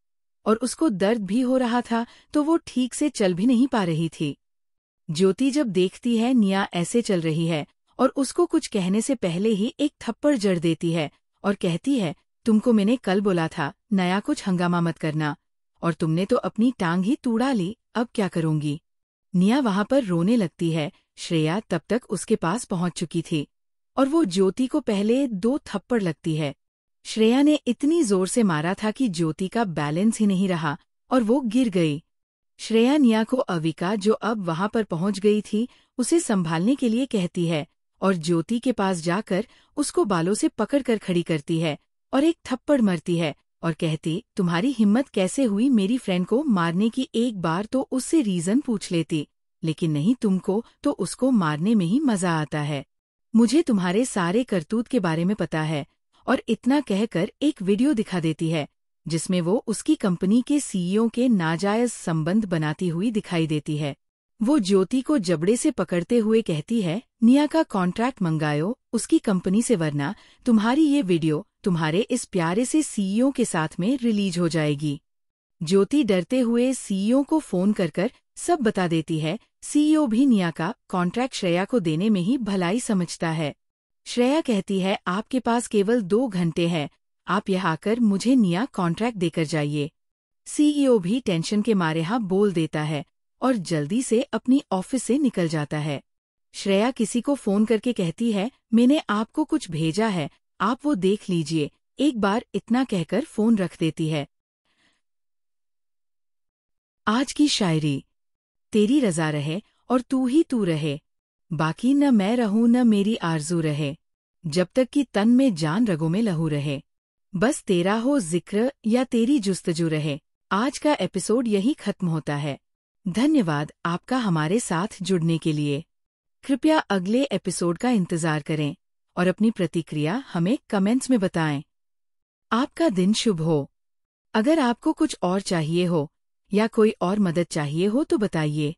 और उसको दर्द भी हो रहा था, तो वो ठीक से चल भी नहीं पा रही थी। ज्योति जब देखती है निया ऐसे चल रही है और उसको कुछ कहने से पहले ही एक थप्पड़ जड़ देती है और कहती है, तुमको मैंने कल बोला था नया कुछ हंगामा मत करना, और तुमने तो अपनी टांग ही तुड़ा ली, अब क्या करूंगी। निया वहां पर रोने लगती है। श्रेया तब तक उसके पास पहुंच चुकी थी और वो ज्योति को पहले 2 थप्पड़ लगती है। श्रेया ने इतनी जोर से मारा था कि ज्योति का बैलेंस ही नहीं रहा और वो गिर गई। श्रेया निया को अविका, जो अब वहां पर पहुंच गई थी, उसे संभालने के लिए कहती है और ज्योति के पास जाकर उसको बालों से पकड़कर खड़ी करती है और एक थप्पड़ मारती है और कहती, तुम्हारी हिम्मत कैसे हुई मेरी फ्रेंड को मारने की? एक बार तो उससे रीजन पूछ लेती, लेकिन नहीं, तुमको तो उसको मारने में ही मजा आता है। मुझे तुम्हारे सारे करतूत के बारे में पता है। और इतना कहकर एक वीडियो दिखा देती है जिसमें वो उसकी कंपनी के CEO के नाजायज संबंध बनाती हुई दिखाई देती है। वो ज्योति को जबड़े से पकड़ते हुए कहती है, निया का कॉन्ट्रैक्ट मंगायो उसकी कंपनी से, वरना तुम्हारी ये वीडियो तुम्हारे इस प्यारे से CEO के साथ में रिलीज हो जाएगी। ज्योति डरते हुए CEO को फोन कर सब बता देती है। CEO भी निया का कॉन्ट्रैक्ट श्रेया को देने में ही भलाई समझता है। श्रेया कहती है, आपके पास केवल 2 घंटे हैं, आप यहाँ आकर मुझे निया कॉन्ट्रैक्ट देकर जाइए। CEO भी टेंशन के मारे हाँ बोल देता है और जल्दी से अपनी ऑफिस से निकल जाता है। श्रेया किसी को फोन करके कहती है, मैंने आपको कुछ भेजा है, आप वो देख लीजिए एक बार, इतना कहकर फोन रख देती है। आज की शायरी, तेरी रजा रहे और तू ही तू रहे, बाकी न मैं रहूं न मेरी आरजू रहे, जब तक कि तन में जान रगों में लहू रहे, बस तेरा हो जिक्र या तेरी जुस्तजू रहे। आज का एपिसोड यही खत्म होता है। धन्यवाद आपका हमारे साथ जुड़ने के लिए। कृपया अगले एपिसोड का इंतजार करें और अपनी प्रतिक्रिया हमें कमेंट्स में बताएं। आपका दिन शुभ हो। अगर आपको कुछ और चाहिए हो या कोई और मदद चाहिए हो तो बताइए।